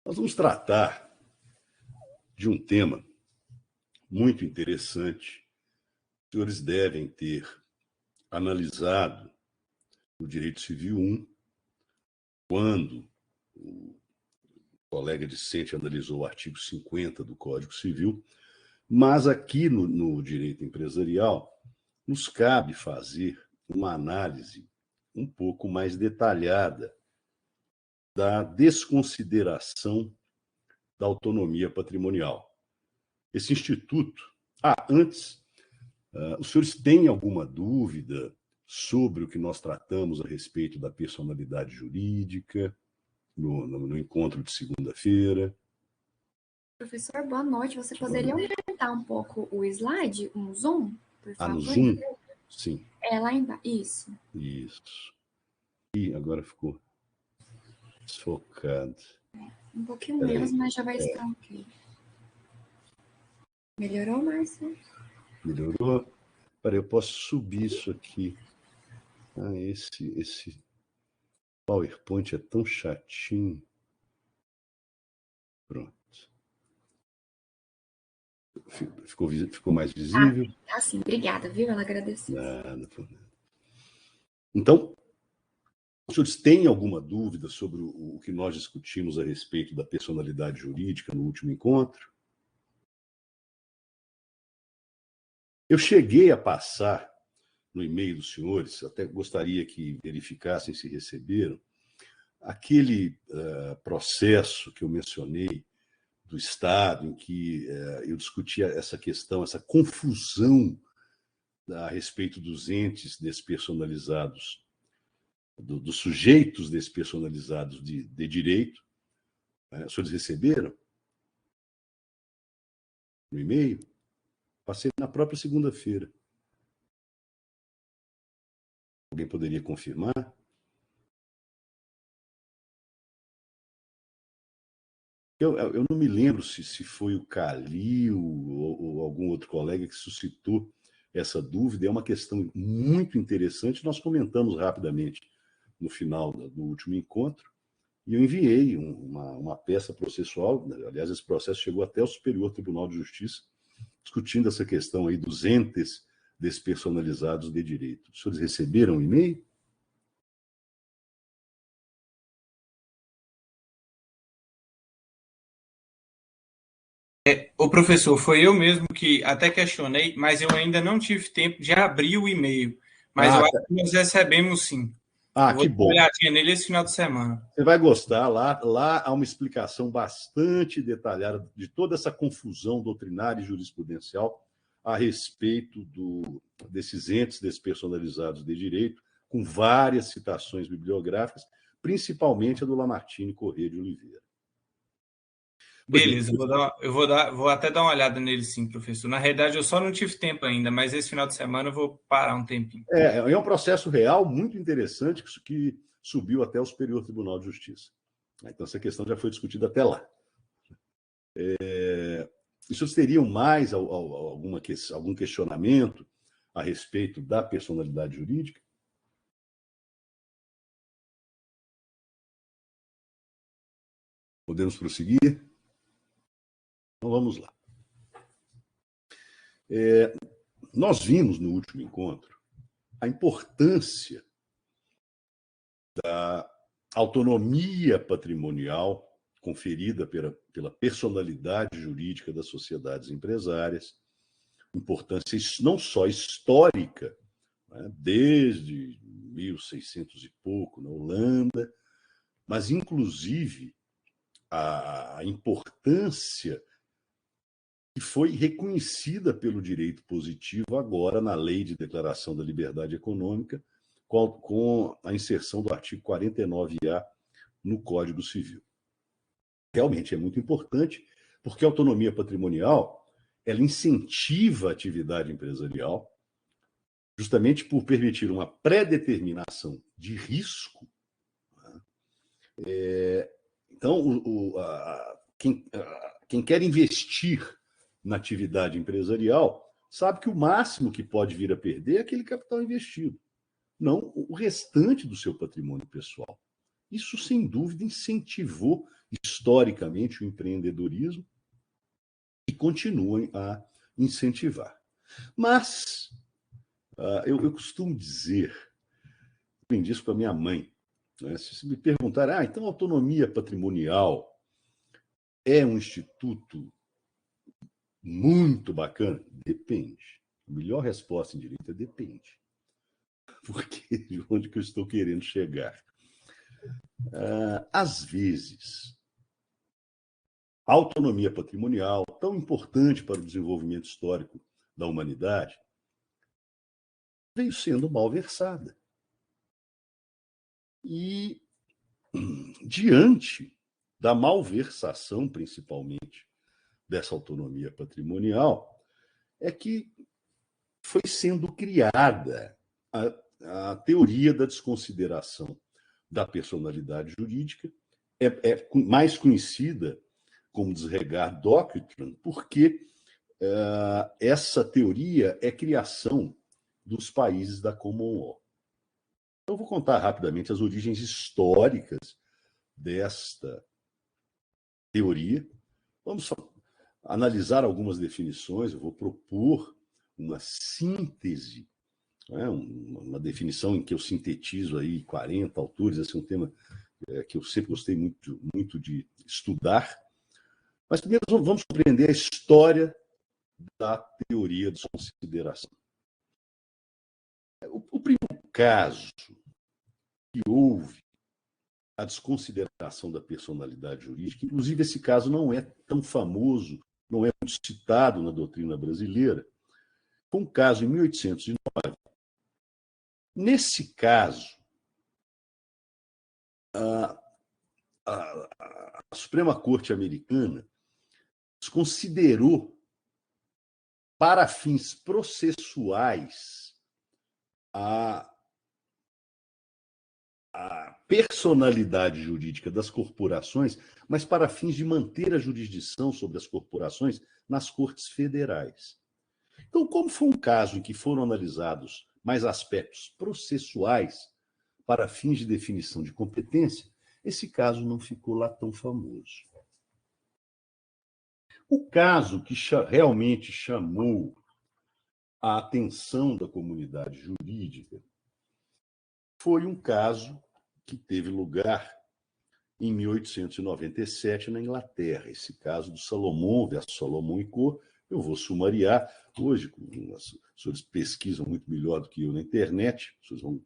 Nós vamos tratar de um tema muito interessante. Os senhores devem ter analisado o Direito Civil 1, quando o colega discente analisou o artigo 50 do Código Civil, mas aqui no Direito Empresarial nos cabe fazer uma análise um pouco mais detalhada da desconsideração da autonomia patrimonial. Esse instituto... antes, os senhores têm alguma dúvida sobre o que nós tratamos a respeito da personalidade jurídica no encontro de segunda-feira? Professor, boa noite. Você poderia aumentar um pouco o slide, um zoom, por favor? No Zoom? Sim. Lá embaixo. Isso. Isso. E agora ficou desfocado. Um pouquinho menos, mas já vai estar ok. Melhorou, Márcio? Melhorou? Peraí, eu posso subir isso aqui. Esse PowerPoint é tão chatinho. Pronto. Ficou mais visível? Sim, obrigada, viu? Ela agradeceu. Nada. Então, os senhores têm alguma dúvida sobre o que nós discutimos a respeito da personalidade jurídica no último encontro? Eu cheguei a passar no e-mail dos senhores, até gostaria que verificassem se receberam, aquele processo que eu mencionei do Estado, em que eu discutia essa questão, essa confusão a respeito dos entes despersonalizados, dos sujeitos despersonalizados de direito. Os senhores receberam no e-mail? Passei na própria segunda-feira. Alguém poderia confirmar? Eu não me lembro se foi o Calil ou algum outro colega que suscitou essa dúvida. É uma questão muito interessante. Nós comentamos rapidamente no final do último encontro e eu enviei uma peça processual. Aliás, esse processo chegou até o Superior Tribunal de Justiça, discutindo essa questão aí dos entes despersonalizados de direito. Os senhores receberam o e-mail? O professor, foi eu mesmo que até questionei, mas eu ainda não tive tempo de abrir o e-mail. Mas eu acho que nós recebemos sim. Eu vou Que bom. dar uma olhadinha nele esse final de semana. Você vai gostar. Lá há uma explicação bastante detalhada de toda essa confusão doutrinária e jurisprudencial a respeito desses entes despersonalizados de direito, com várias citações bibliográficas, principalmente a do Lamartine Corrêa de Oliveira. Beleza, vou até dar uma olhada nele sim, professor. Na realidade, eu só não tive tempo ainda, mas esse final de semana eu vou parar um tempinho. É um processo real muito interessante que subiu até o Superior Tribunal de Justiça. Então, essa questão já foi discutida até lá. Os senhores teriam mais algum questionamento a respeito da personalidade jurídica? Podemos prosseguir? Então, vamos lá. Nós vimos no último encontro a importância da autonomia patrimonial conferida pela personalidade jurídica das sociedades empresárias, importância não só histórica, né, desde 1600 e pouco na Holanda, mas inclusive a importância que foi reconhecida pelo direito positivo agora na Lei de Declaração da Liberdade Econômica, com a inserção do artigo 49A no Código Civil. Realmente é muito importante, porque a autonomia patrimonial ela incentiva a atividade empresarial, justamente por permitir uma pré-determinação de risco. Então, quem quer investir na atividade empresarial sabe que o máximo que pode vir a perder é aquele capital investido, não o restante do seu patrimônio pessoal. Isso, sem dúvida, incentivou historicamente o empreendedorismo e continua a incentivar. Mas eu costumo dizer, aprendi isso com a minha mãe, né? Se me perguntar, então a autonomia patrimonial é um instituto muito bacana? Depende. A melhor resposta em direito é depende. Porque de onde que eu estou querendo chegar? Às vezes, a autonomia patrimonial, tão importante para o desenvolvimento histórico da humanidade, veio sendo malversada. E, diante da malversação, principalmente, dessa autonomia patrimonial, é que foi sendo criada a teoria da desconsideração da personalidade jurídica, é mais conhecida como Desregard Doctrine, porque essa teoria é criação dos países da Common Law. Então, eu vou contar rapidamente as origens históricas desta teoria. Vamos analisar algumas definições, eu vou propor uma síntese, né, uma definição em que eu sintetizo aí 40 autores, esse é um tema que eu sempre gostei muito, muito de estudar. Mas primeiro vamos compreender a história da teoria de desconsideração. O primeiro caso que houve a desconsideração da personalidade jurídica, inclusive esse caso não é tão famoso, não é muito citado na doutrina brasileira, foi um caso em 1809. Nesse caso, a Suprema Corte Americana desconsiderou, para fins processuais, a personalidade jurídica das corporações, mas para fins de manter a jurisdição sobre as corporações nas cortes federais. Então, como foi um caso em que foram analisados mais aspectos processuais para fins de definição de competência, esse caso não ficou lá tão famoso. O caso que realmente chamou a atenção da comunidade jurídica foi um caso que teve lugar em 1897 na Inglaterra. Esse caso do Salomão versus Salomão e Co. Eu vou sumariar. Hoje, os senhores pesquisam muito melhor do que eu na internet, vocês vão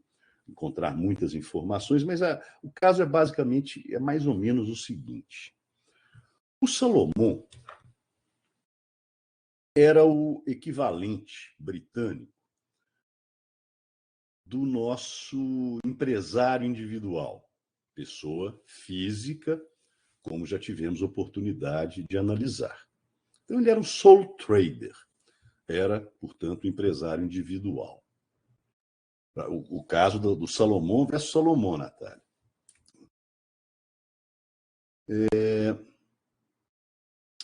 encontrar muitas informações, mas o caso é mais ou menos o seguinte. O Salomão era o equivalente britânico do nosso empresário individual, pessoa física, como já tivemos oportunidade de analisar. Então, ele era um sole trader, era, portanto, um empresário individual. O caso do Salomão versus Salomão, Natália.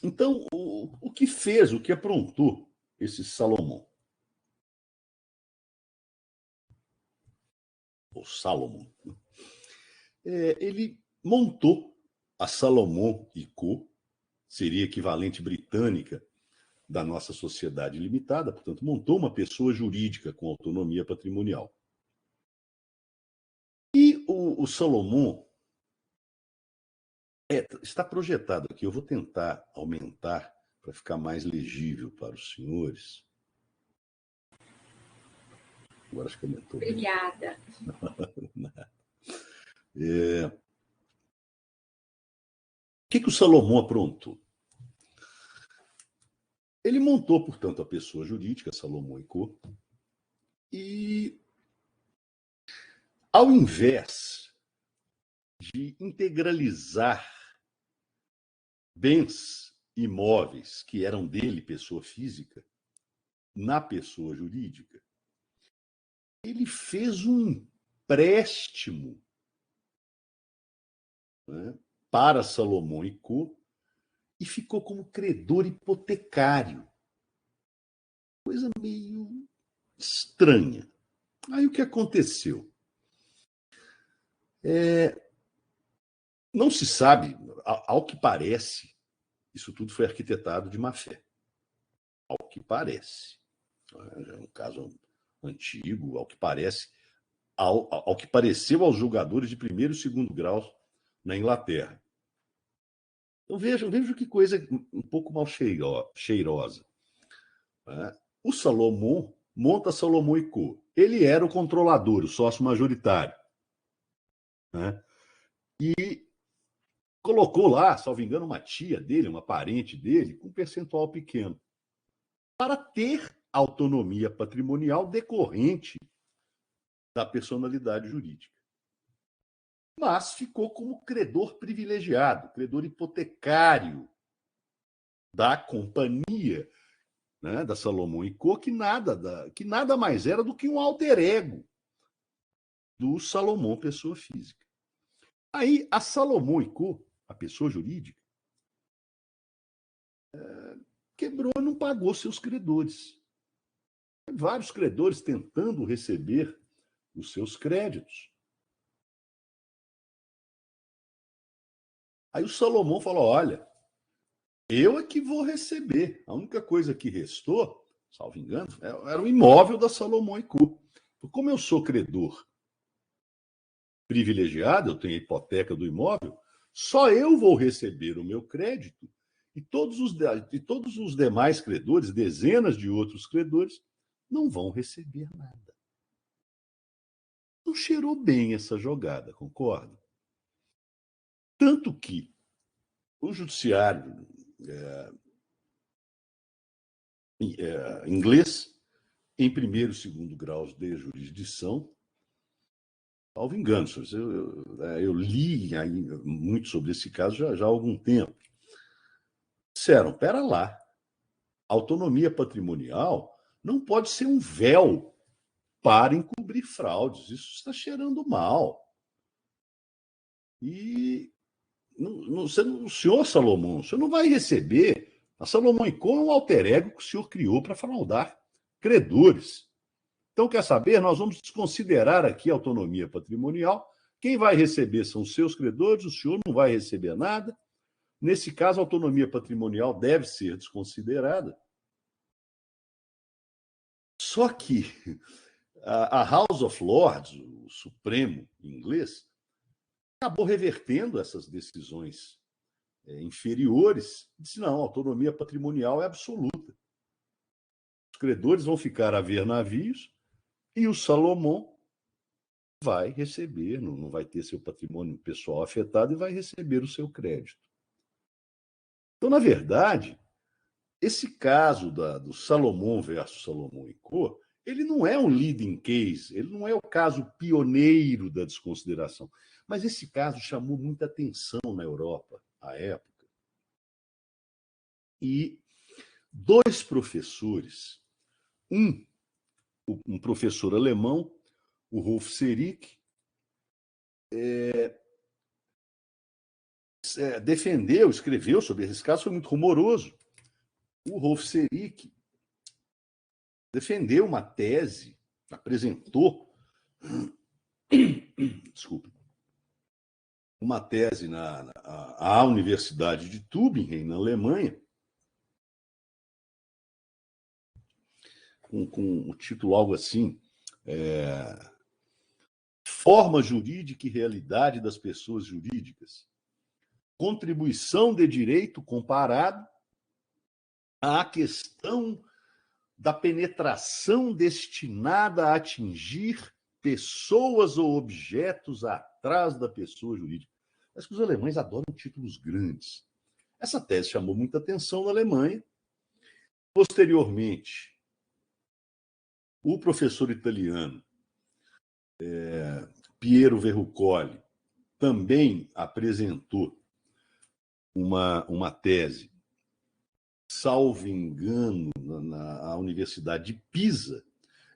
Então, o que fez, o que aprontou esse Salomão? Ou Salomão. Ele montou a Salomão e Co., seria equivalente britânica da nossa sociedade limitada, portanto, montou uma pessoa jurídica com autonomia patrimonial. E o Salomão está projetado aqui, eu vou tentar aumentar para ficar mais legível para os senhores. Agora acho que aumentou. Obrigada. O que o Salomão aprontou? Ele montou, portanto, a pessoa jurídica, Salomão e Co., e, ao invés de integralizar bens imóveis que eram dele, pessoa física, na pessoa jurídica, ele fez um empréstimo, né, para Salomão e Co., e ficou como credor hipotecário. Coisa meio estranha. Aí o que aconteceu? Não se sabe, ao que parece, isso tudo foi arquitetado de má fé. Ao que parece. É um caso antigo, ao que parece, ao que pareceu aos julgadores de primeiro e segundo grau na Inglaterra. Então vejam que coisa um pouco mal cheirosa. O Salomon monta Salomon e Co. Ele era o controlador, o sócio majoritário. E colocou lá, salvo engano, uma tia dele, uma parente dele, com um percentual pequeno, para ter autonomia patrimonial decorrente da personalidade jurídica. Mas ficou como credor privilegiado, credor hipotecário da companhia, né, da Salomon e Co., que nada mais era do que um alter ego do Salomon, pessoa física. Aí, a Salomon e Co., a pessoa jurídica, quebrou e não pagou seus credores. Vários credores tentando receber os seus créditos. Aí o Salomon falou, olha, eu é que vou receber. A única coisa que restou, salvo engano, era o imóvel da Salomon e Co. Como eu sou credor privilegiado, eu tenho a hipoteca do imóvel, só eu vou receber o meu crédito e todos os demais credores, dezenas de outros credores, não vão receber nada. Não cheirou bem essa jogada, concorda? Tanto que o judiciário inglês, em primeiro e segundo graus de jurisdição, salvo engano, eu li muito sobre esse caso já há algum tempo, disseram, pera lá, autonomia patrimonial não pode ser um véu para encobrir fraudes, isso está cheirando mal. E o senhor Salomon, o senhor não vai receber. A Salomon e Co. é um alter ego que o senhor criou para fraudar credores. Então, quer saber? Nós vamos desconsiderar aqui a autonomia patrimonial. Quem vai receber são os seus credores, o senhor não vai receber nada. Nesse caso, a autonomia patrimonial deve ser desconsiderada. Só que a House of Lords, o Supremo inglês, acabou revertendo essas decisões inferiores. Disse, não, a autonomia patrimonial é absoluta. Os credores vão ficar a ver navios e o Salomon vai receber, não vai ter seu patrimônio pessoal afetado e vai receber o seu crédito. Então, na verdade, esse caso do Salomon versus Salomon e Co., ele não é um leading case, ele não é o caso pioneiro da desconsideração. Mas esse caso chamou muita atenção na Europa, à época. E dois professores, um professor alemão, o Rolf Serig, defendeu, escreveu sobre esse caso, foi muito rumoroso. O Rolf Serig defendeu uma tese, apresentou, desculpa, uma tese à Universidade de Tübingen, na Alemanha, com um título algo assim, Forma Jurídica e Realidade das Pessoas Jurídicas, contribuição de direito comparado à questão da penetração destinada a atingir pessoas ou objetos atrás da pessoa jurídica. Mas que os alemães adoram títulos grandes. Essa tese chamou muita atenção na Alemanha. Posteriormente, o professor italiano Piero Verrucoli também apresentou uma tese, salvo engano, na Universidade de Pisa.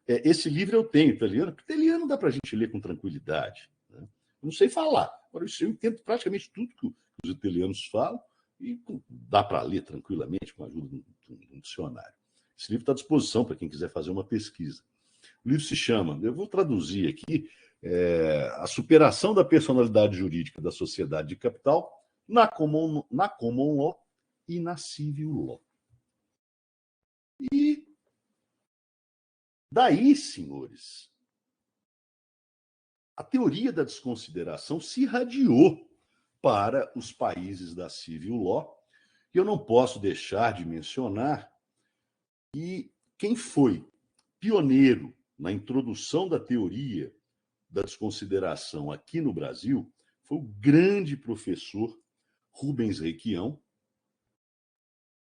Esse livro eu tenho, italiano, porque italiano dá para a gente ler com tranquilidade. Né? Eu não sei falar, agora eu entendo praticamente tudo que os italianos falam e dá para ler tranquilamente com a ajuda de um dicionário. Esse livro está à disposição para quem quiser fazer uma pesquisa. O livro se chama, eu vou traduzir aqui, a superação da personalidade jurídica da sociedade de capital na common law e na civil law. E daí, senhores, a teoria da desconsideração se irradiou para os países da civil law, e eu não posso deixar de mencionar que quem foi pioneiro na introdução da teoria da desconsideração aqui no Brasil foi o grande professor Rubens Requião,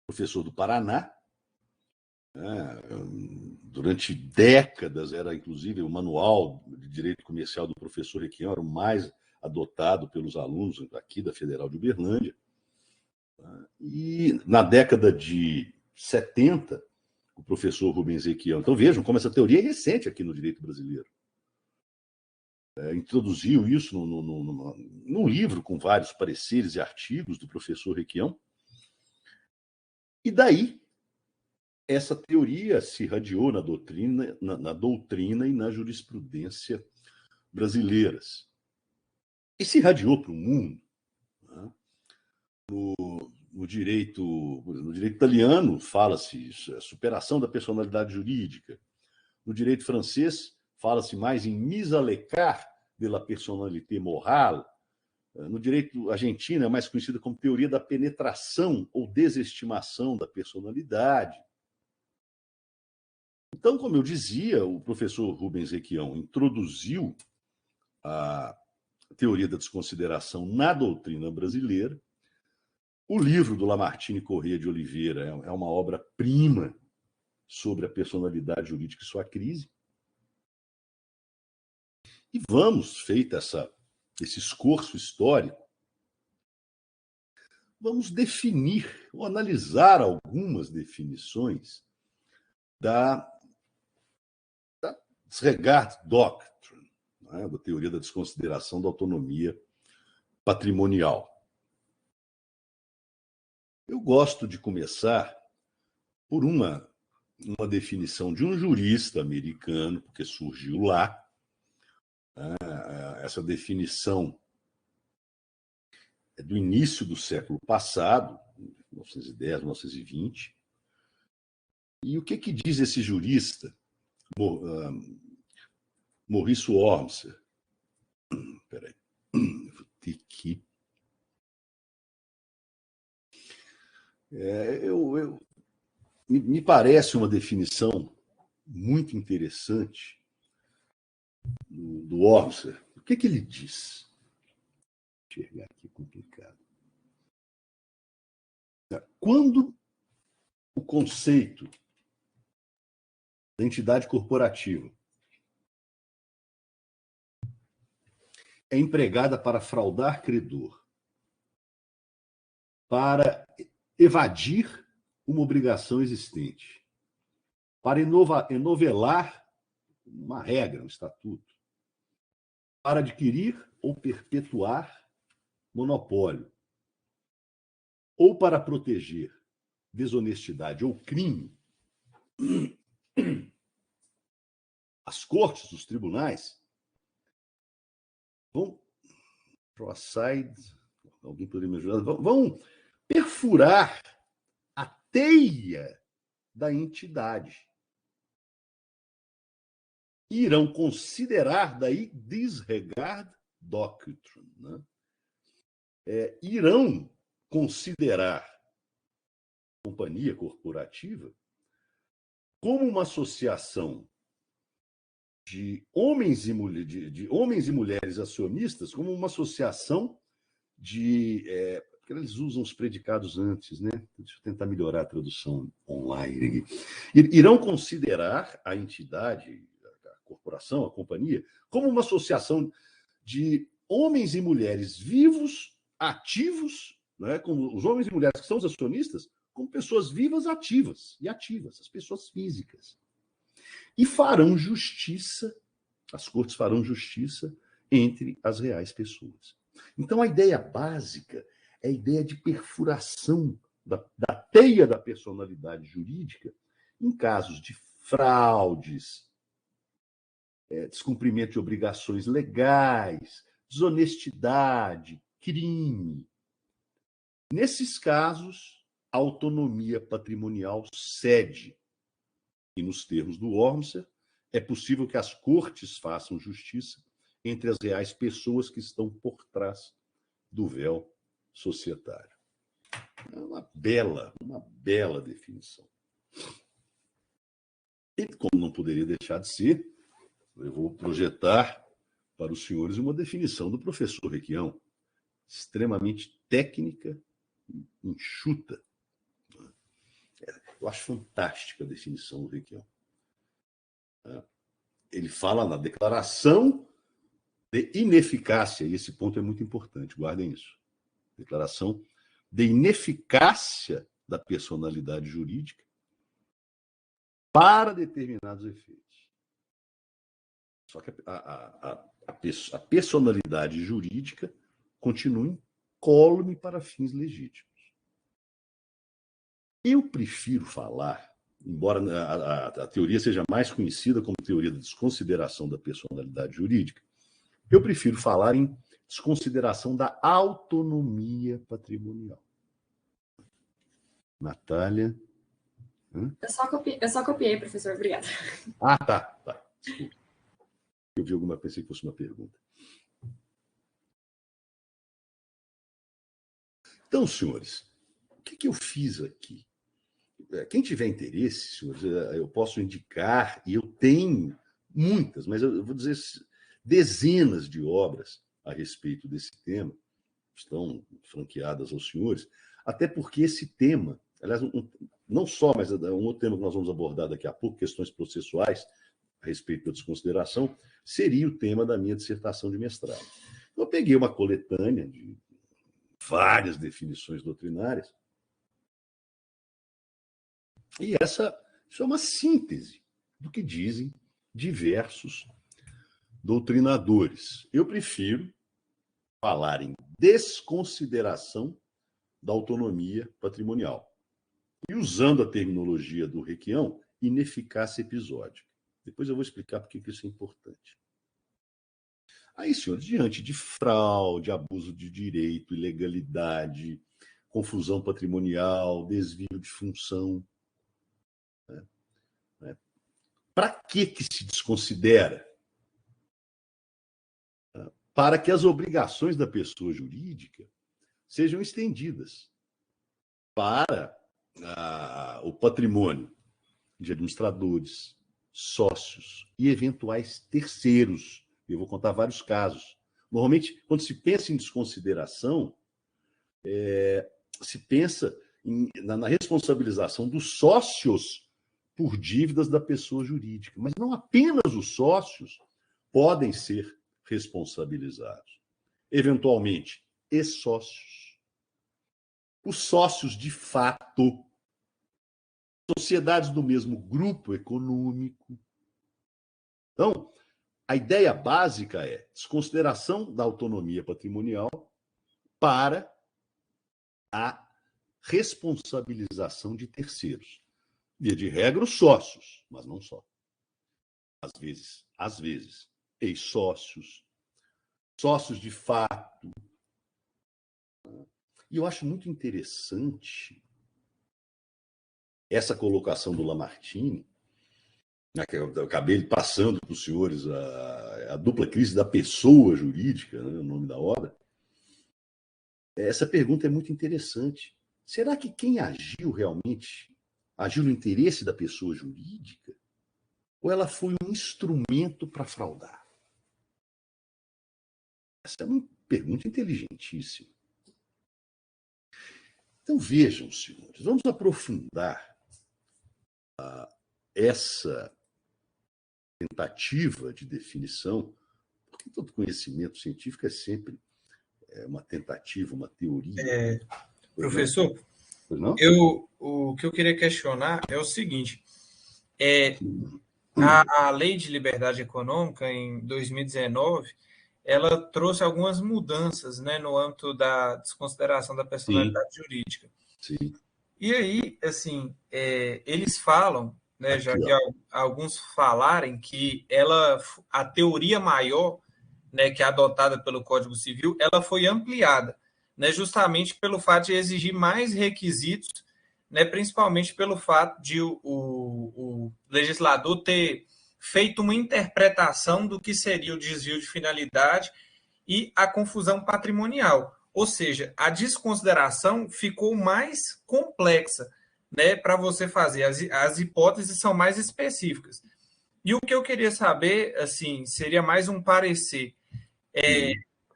professor do Paraná. Durante décadas era, inclusive, o manual de direito comercial do professor Requião era o mais adotado pelos alunos aqui da Federal de Uberlândia. E na década de 70, o professor Rubens Requião, então vejam como essa teoria é recente aqui no direito brasileiro, introduziu isso num livro com vários pareceres e artigos do professor Requião. E daí, essa teoria se irradiou na doutrina e na jurisprudência brasileiras. E se irradiou para o mundo. Né? No direito italiano, fala-se superação da personalidade jurídica. No direito francês, fala-se mais em mise à l'écart de la personnalité morale. No direito argentino, é mais conhecida como teoria da penetração ou desestimação da personalidade. Então, como eu dizia, o professor Rubens Requião introduziu a teoria da desconsideração na doutrina brasileira. O livro do Lamartine Corrêa de Oliveira é uma obra-prima sobre a personalidade jurídica e sua crise. E vamos, feito esse esforço histórico, vamos definir ou analisar algumas definições da Disregard Doctrine, né, da teoria da desconsideração da autonomia patrimonial. Eu gosto de começar por uma definição de um jurista americano, porque surgiu lá. Essa definição é do início do século passado, 1910, 1920. E o que diz esse jurista, Maurice Wormser? Espera aí, vou ter que... me parece uma definição muito interessante do Wormser. O que ele diz? Vou enxergar aqui, complicado. Quando o conceito da entidade corporativa é empregada para fraudar credor, para evadir uma obrigação existente, para enovelar uma regra, um estatuto, para adquirir ou perpetuar monopólio, ou para proteger desonestidade ou crime, as cortes, os tribunais, vão alguém poderia me ajudar? Vão perfurar a teia da entidade. E irão considerar daí Disregard Doctrine. Né? Irão considerar a companhia corporativa como uma associação de homens e mulheres acionistas, como uma associação de... eles usam os predicados antes, né? Deixa eu tentar melhorar a tradução online. Irão considerar a entidade, a corporação, a companhia, como uma associação de homens e mulheres vivos, ativos, né? Como os homens e mulheres que são os acionistas, como pessoas vivas, ativas e ativas, as pessoas físicas. E farão justiça, as cortes farão justiça entre as reais pessoas. Então, a ideia básica é a ideia de perfuração da teia da personalidade jurídica em casos de fraudes, descumprimento de obrigações legais, desonestidade, crime. Nesses casos, a autonomia patrimonial cede. E nos termos do Ormser, é possível que as cortes façam justiça entre as reais pessoas que estão por trás do véu societário. É uma bela definição. E, como não poderia deixar de ser, eu vou projetar para os senhores uma definição do professor Requião, extremamente técnica e enxuta. Eu acho fantástica a definição do Requião. Ele fala na declaração de ineficácia, e esse ponto é muito importante, guardem isso. Declaração de ineficácia da personalidade jurídica para determinados efeitos. Só que a personalidade jurídica continua incólume para fins legítimos. Eu prefiro falar, embora a teoria seja mais conhecida como teoria da desconsideração da personalidade jurídica, eu prefiro falar em desconsideração da autonomia patrimonial. Natália? Eu só copiei, professor. Obrigada. Tá. Desculpa. Eu vi pensei que fosse uma pergunta. Então, senhores, o que eu fiz aqui? Quem tiver interesse, senhores, eu posso indicar, e eu tenho muitas, mas eu vou dizer dezenas de obras a respeito desse tema, estão franqueadas aos senhores, até porque esse tema, aliás, não só, mas um outro tema que nós vamos abordar daqui a pouco, questões processuais a respeito da desconsideração, seria o tema da minha dissertação de mestrado. Eu peguei uma coletânea de várias definições doutrinárias, e isso é uma síntese do que dizem diversos doutrinadores. Eu prefiro falar em desconsideração da autonomia patrimonial. E usando a terminologia do Requião, ineficácia episódica. Depois eu vou explicar por que isso é importante. Aí, senhores, diante de fraude, abuso de direito, ilegalidade, confusão patrimonial, desvio de função, para que se desconsidera? Para que as obrigações da pessoa jurídica sejam estendidas para o patrimônio de administradores, sócios e eventuais terceiros. Eu vou contar vários casos. Normalmente, quando se pensa em desconsideração, se pensa na responsabilização dos sócios por dívidas da pessoa jurídica. Mas não apenas os sócios podem ser responsabilizados. Eventualmente, ex-sócios. Os sócios de fato, sociedades do mesmo grupo econômico. Então, a ideia básica é desconsideração da autonomia patrimonial para a responsabilização de terceiros. Via de regra, os sócios, mas não só. Às vezes, ex-sócios, sócios de fato. E eu acho muito interessante essa colocação do Lamartine, que eu acabei passando para os senhores a dupla crise da pessoa jurídica, né, o nome da obra. Essa pergunta é muito interessante. Será que quem agiu realmente agiu no interesse da pessoa jurídica? Ou ela foi um instrumento para fraudar? Essa é uma pergunta inteligentíssima. Então, vejam, senhores, vamos aprofundar essa tentativa de definição, porque todo conhecimento científico é sempre uma tentativa, uma teoria. Professor, o que eu queria questionar é o seguinte: a Lei de Liberdade Econômica, em 2019, ela trouxe algumas mudanças, né, no âmbito da desconsideração da personalidade jurídica. Sim. E aí, assim, eles falam, né, Aqui, já vi ó. alguns falarem que a teoria maior, né, que é adotada pelo Código Civil, ela foi ampliada, né, justamente pelo fato de exigir mais requisitos, né, principalmente pelo fato de o legislador ter feito uma interpretação do que seria o desvio de finalidade e a confusão patrimonial. Ou seja, a desconsideração ficou mais complexa, né, para você fazer. As hipóteses são mais específicas. E o que eu queria saber, assim, seria mais um parecer.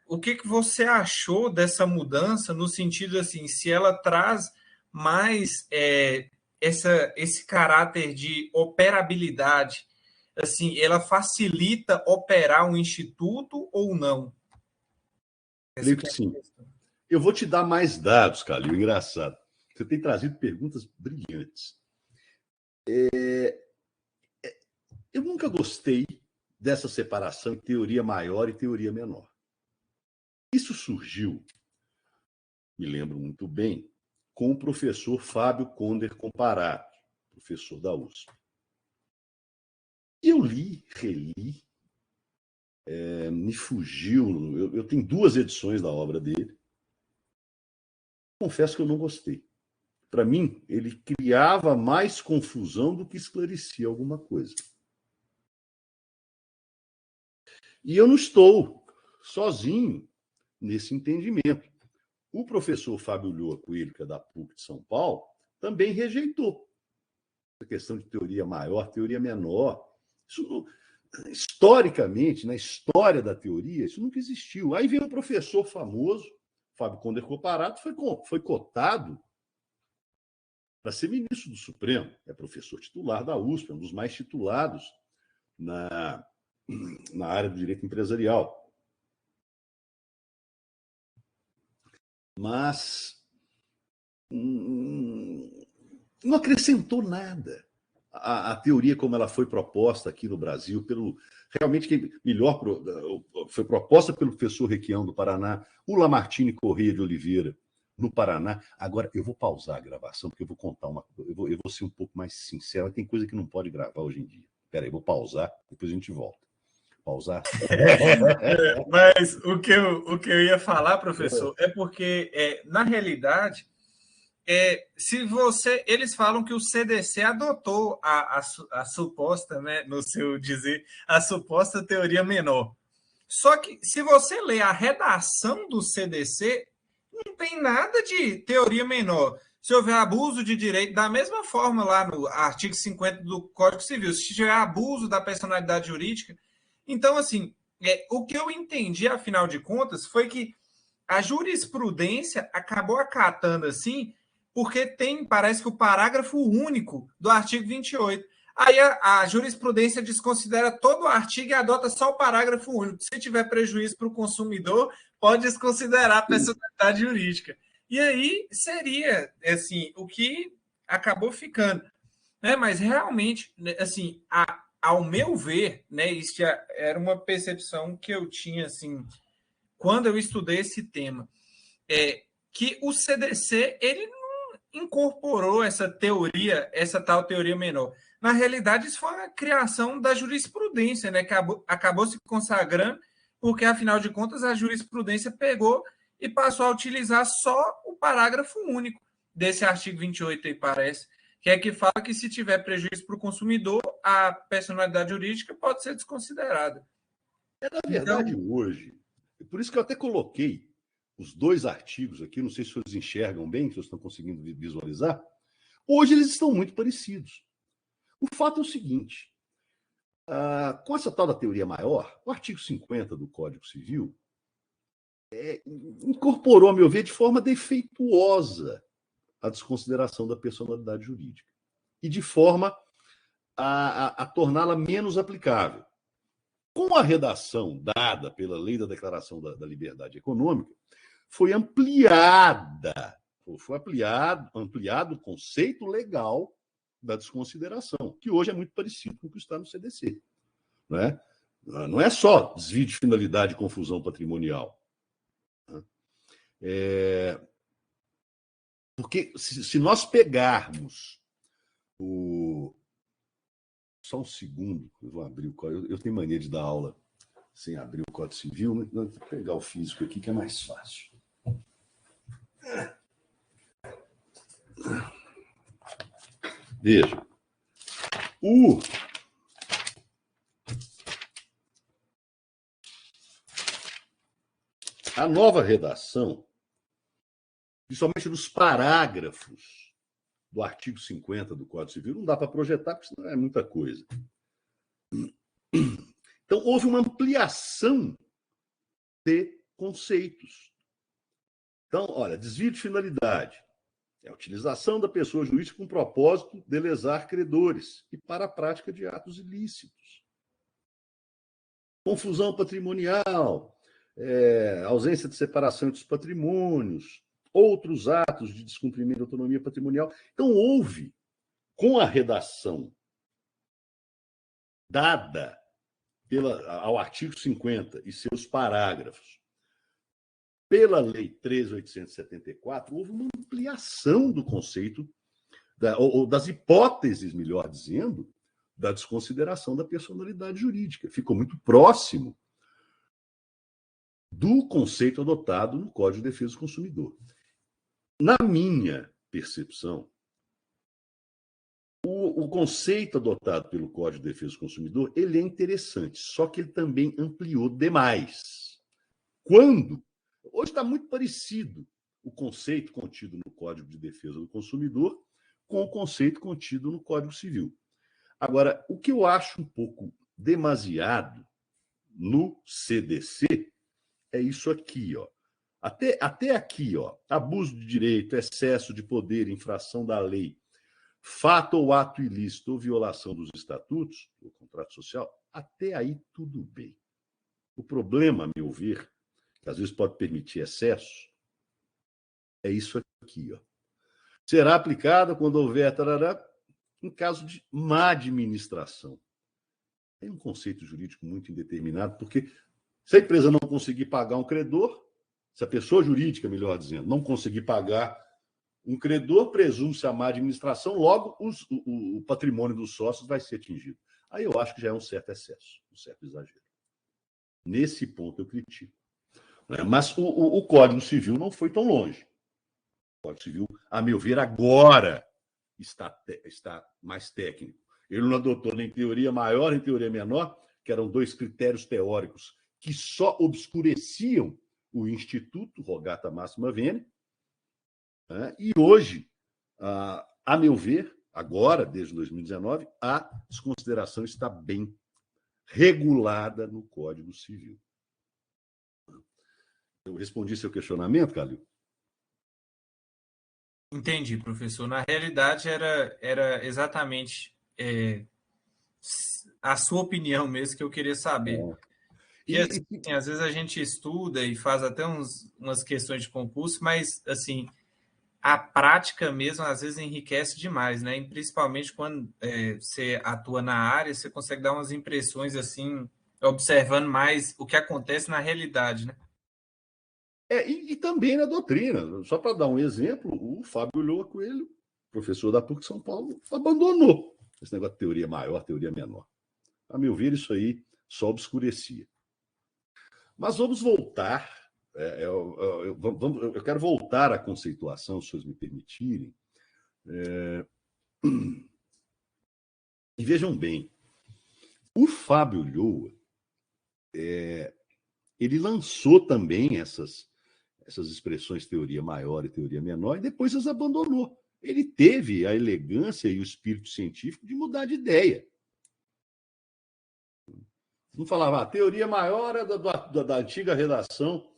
O que você achou dessa mudança no sentido assim, se ela traz mais esse caráter de operabilidade, assim, ela facilita operar um instituto ou não? Creio que sim. Eu vou te dar mais dados, Calil. Engraçado. Você tem trazido perguntas brilhantes. Eu nunca gostei dessa separação em teoria maior e teoria menor. Isso surgiu, me lembro muito bem, com o professor Fábio Conder Comparato, professor da USP. Eu li, reli, me fugiu. Eu tenho 2 edições da obra dele. Confesso que eu não gostei. Para mim, ele criava mais confusão do que esclarecia alguma coisa. E eu não estou sozinho nesse entendimento. O professor Fábio Lhoa Coelho, que é da PUC de São Paulo, também rejeitou a questão de teoria maior, teoria menor. Isso, historicamente, na história da teoria, isso nunca existiu. Aí veio um professor famoso, Fábio Conder Comparato, foi cotado para ser ministro do Supremo. É professor titular da USP, um dos mais titulados na área do direito empresarial. Mas não acrescentou nada. A teoria como ela foi proposta aqui no Brasil, realmente que melhor foi proposta pelo professor Requião do Paraná, o Lamartine Corrêa de Oliveira, no Paraná. Agora, eu vou pausar a gravação, porque eu vou contar eu vou ser um pouco mais sincero, tem coisa que não pode gravar hoje em dia. Espera aí, vou pausar, depois a gente volta. Pausar. Mas o que eu ia falar, professor, é porque, na realidade, eles falam que o CDC adotou a suposta, né, no seu dizer, a suposta teoria menor. Só que, se você ler a redação do CDC, não tem nada de teoria menor. Se houver abuso de direito, da mesma forma lá no artigo 50 do Código Civil, se tiver abuso da personalidade jurídica. Então, assim, o que eu entendi, afinal de contas, foi que a jurisprudência acabou acatando assim, porque parece que o parágrafo único do artigo 28. Aí a jurisprudência desconsidera todo o artigo e adota só o parágrafo único. Se tiver prejuízo para o consumidor, pode desconsiderar a personalidade jurídica. E aí seria assim o que acabou ficando, né? Mas realmente, assim, ao meu ver, né, isso já era uma percepção que eu tinha assim quando eu estudei esse tema, que o CDC ele não incorporou essa teoria, essa tal teoria menor. Na realidade, isso foi uma criação da jurisprudência, né, que acabou se consagrando, porque, afinal de contas, a jurisprudência pegou e passou a utilizar só o parágrafo único desse artigo 28 aí, parece, que é que fala que se tiver prejuízo para o consumidor, a personalidade jurídica pode ser desconsiderada. Na verdade, então, hoje, por isso que eu até coloquei os 2 artigos aqui, não sei se vocês enxergam bem, se vocês estão conseguindo visualizar. Hoje eles estão muito parecidos. O fato é o seguinte, com essa tal da teoria maior, o artigo 50 do Código Civil incorporou, a meu ver, de forma defeituosa a desconsideração da personalidade jurídica e de forma a torná-la menos aplicável. Com a redação dada pela Lei da Declaração da Liberdade Econômica, foi ampliado o conceito legal da desconsideração, que hoje é muito parecido com o que está no CDC. Não é só desvio de finalidade e confusão patrimonial. Porque se nós pegarmos Só um segundo, eu vou abrir o código. Eu tenho mania de dar aula sem abrir o Código Civil, mas vou pegar o físico aqui, que é mais fácil. Veja, a nova redação, principalmente nos parágrafos do artigo 50 do Código Civil, não dá para projetar, porque senão é muita coisa. Então, houve uma ampliação de conceitos. Então, olha, desvio de finalidade é a utilização da pessoa jurídica com propósito de lesar credores e para a prática de atos ilícitos. Confusão patrimonial, ausência de separação entre os patrimônios, outros atos de descumprimento da autonomia patrimonial. Então, houve, com a redação dada ao artigo 50 e seus parágrafos, pela Lei 13.874, houve uma ampliação do conceito, ou das hipóteses, melhor dizendo, da desconsideração da personalidade jurídica. Ficou muito próximo do conceito adotado no Código de Defesa do Consumidor. Na minha percepção, o conceito adotado pelo Código de Defesa do Consumidor, ele é interessante, só que ele também ampliou demais. Hoje está muito parecido o conceito contido no Código de Defesa do Consumidor com o conceito contido no Código Civil. Agora, o que eu acho um pouco demasiado no CDC é isso aqui, ó. Até aqui, ó, abuso de direito, excesso de poder, infração da lei, fato ou ato ilícito ou violação dos estatutos, do contrato social, até aí tudo bem. O problema, a meu ver, que às vezes pode permitir excesso, é isso aqui, ó. Será aplicada quando houver em caso de má administração. Tem um conceito jurídico muito indeterminado, porque se a empresa não conseguir pagar um credor, se a pessoa jurídica, melhor dizendo, não conseguir pagar um credor, presume-se a má administração, logo o patrimônio dos sócios vai ser atingido. Aí eu acho que já é um certo excesso, um certo exagero. Nesse ponto eu critico. Mas o Código Civil não foi tão longe. O Código Civil, a meu ver, agora está mais técnico. Ele não adotou nem teoria maior nem teoria menor, que eram dois critérios teóricos que só obscureciam o Instituto Rogata Máxima Venia. E hoje, a meu ver, agora, desde 2019, a desconsideração está bem regulada no Código Civil. Eu respondi seu questionamento, Calil? Entendi, professor. Na realidade, era exatamente a sua opinião mesmo que eu queria saber. Porque, assim, às vezes a gente estuda e faz até umas questões de concurso, mas, assim, a prática mesmo, às vezes, enriquece demais, né? E principalmente quando você atua na área, você consegue dar umas impressões, assim, observando mais o que acontece na realidade, né? E também na doutrina. Só para dar um exemplo, o Fábio Ulloa Coelho, professor da PUC de São Paulo, abandonou esse negócio de teoria maior, teoria menor. A meu ver, isso aí só obscurecia. Mas vamos voltar. Eu quero voltar à conceituação, se vocês me permitirem. E vejam bem, o Fábio Ulloa, ele lançou também essas expressões teoria maior e teoria menor, e depois as abandonou. Ele teve a elegância e o espírito científico de mudar de ideia. Não falava, a teoria maior é da antiga redação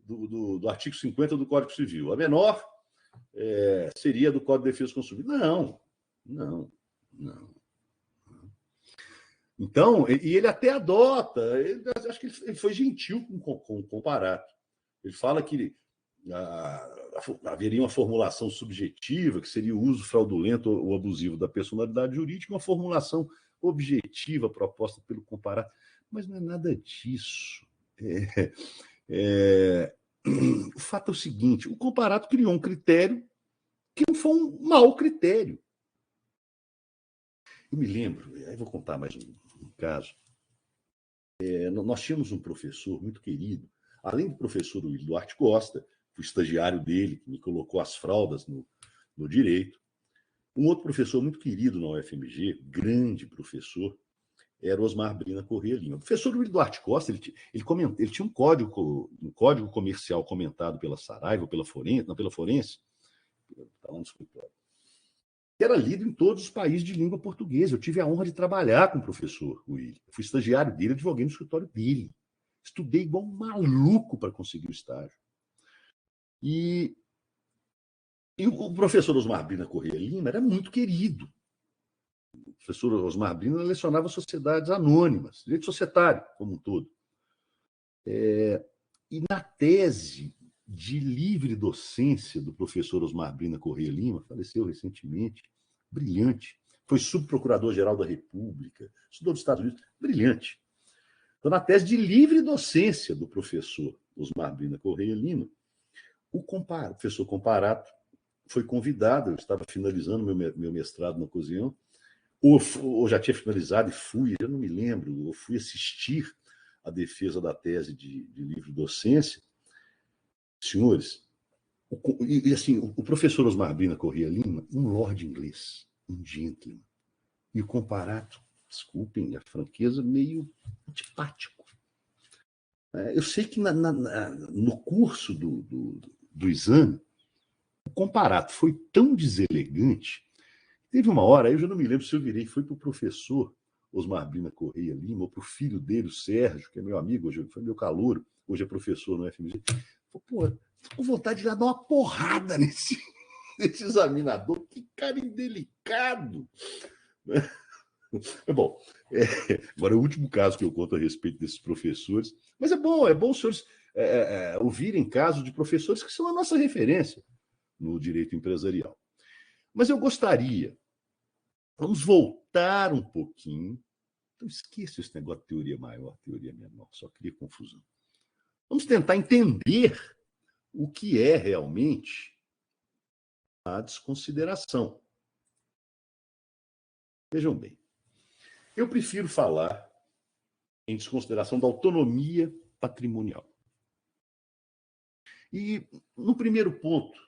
do artigo 50 do Código Civil. A menor seria do Código de Defesa do Consumidor. Não. Então, e ele até adota, acho que ele foi gentil com o comparato. Ele fala que haveria uma formulação subjetiva, que seria o uso fraudulento ou abusivo da personalidade jurídica, uma formulação objetiva proposta pelo comparato. Mas não é nada disso. O fato é o seguinte, o comparato criou um critério que não foi um mau critério. Eu me lembro, aí vou contar mais um caso. Nós tínhamos um professor muito querido, além do professor Willy Duarte Costa, fui estagiário dele, que me colocou as fraldas no direito. Um outro professor muito querido na UFMG, grande professor, era Osmar Brina Corrêa Lima. O professor Willy Duarte Costa, ele tinha um código comercial comentado pela Saraiva, pela Forense, está lá no escritório, que era lido em todos os países de língua portuguesa. Eu tive a honra de trabalhar com o professor Willy. Eu fui estagiário dele, advoguei no escritório dele. Estudei igual um maluco para conseguir o estágio. E o professor Osmar Brina Corrêa Lima era muito querido. O professor Osmar Brina lecionava sociedades anônimas, direito societário como um todo. E na tese de livre docência do professor Osmar Brina Corrêa Lima, faleceu recentemente, brilhante, foi subprocurador-geral da República, estudou nos Estados Unidos, brilhante. Então, na tese de livre docência do professor Osmar Brina Corrêa Lima, o professor Comparato foi convidado, eu estava finalizando meu mestrado na ocasião, ou já tinha finalizado e fui, eu não me lembro, eu fui assistir a defesa da tese de livre docência. Senhores, o professor Osmar Brina Corrêa Lima, um lord inglês, um gentleman, e o Comparato, desculpem a franqueza, meio antipático. Eu sei que no curso do exame, o Comparato foi tão deselegante. Teve uma hora, eu já não me lembro se eu virei, foi para o professor Osmar Brina Corrêa Lima, ou para o filho dele, o Sérgio, que é meu amigo, hoje foi meu calouro, hoje é professor no FMG. Pô, tô com vontade de dar uma porrada nesse examinador, que cara indelicado. Bom, agora é o último caso que eu conto a respeito desses professores, mas é bom os senhores ouvirem casos de professores que são a nossa referência no direito empresarial. Mas eu gostaria, vamos voltar um pouquinho, então esqueça esse negócio de teoria maior, teoria menor, só cria confusão. Vamos tentar entender o que é realmente a desconsideração. Vejam bem, eu prefiro falar em desconsideração da autonomia patrimonial. E, no primeiro ponto,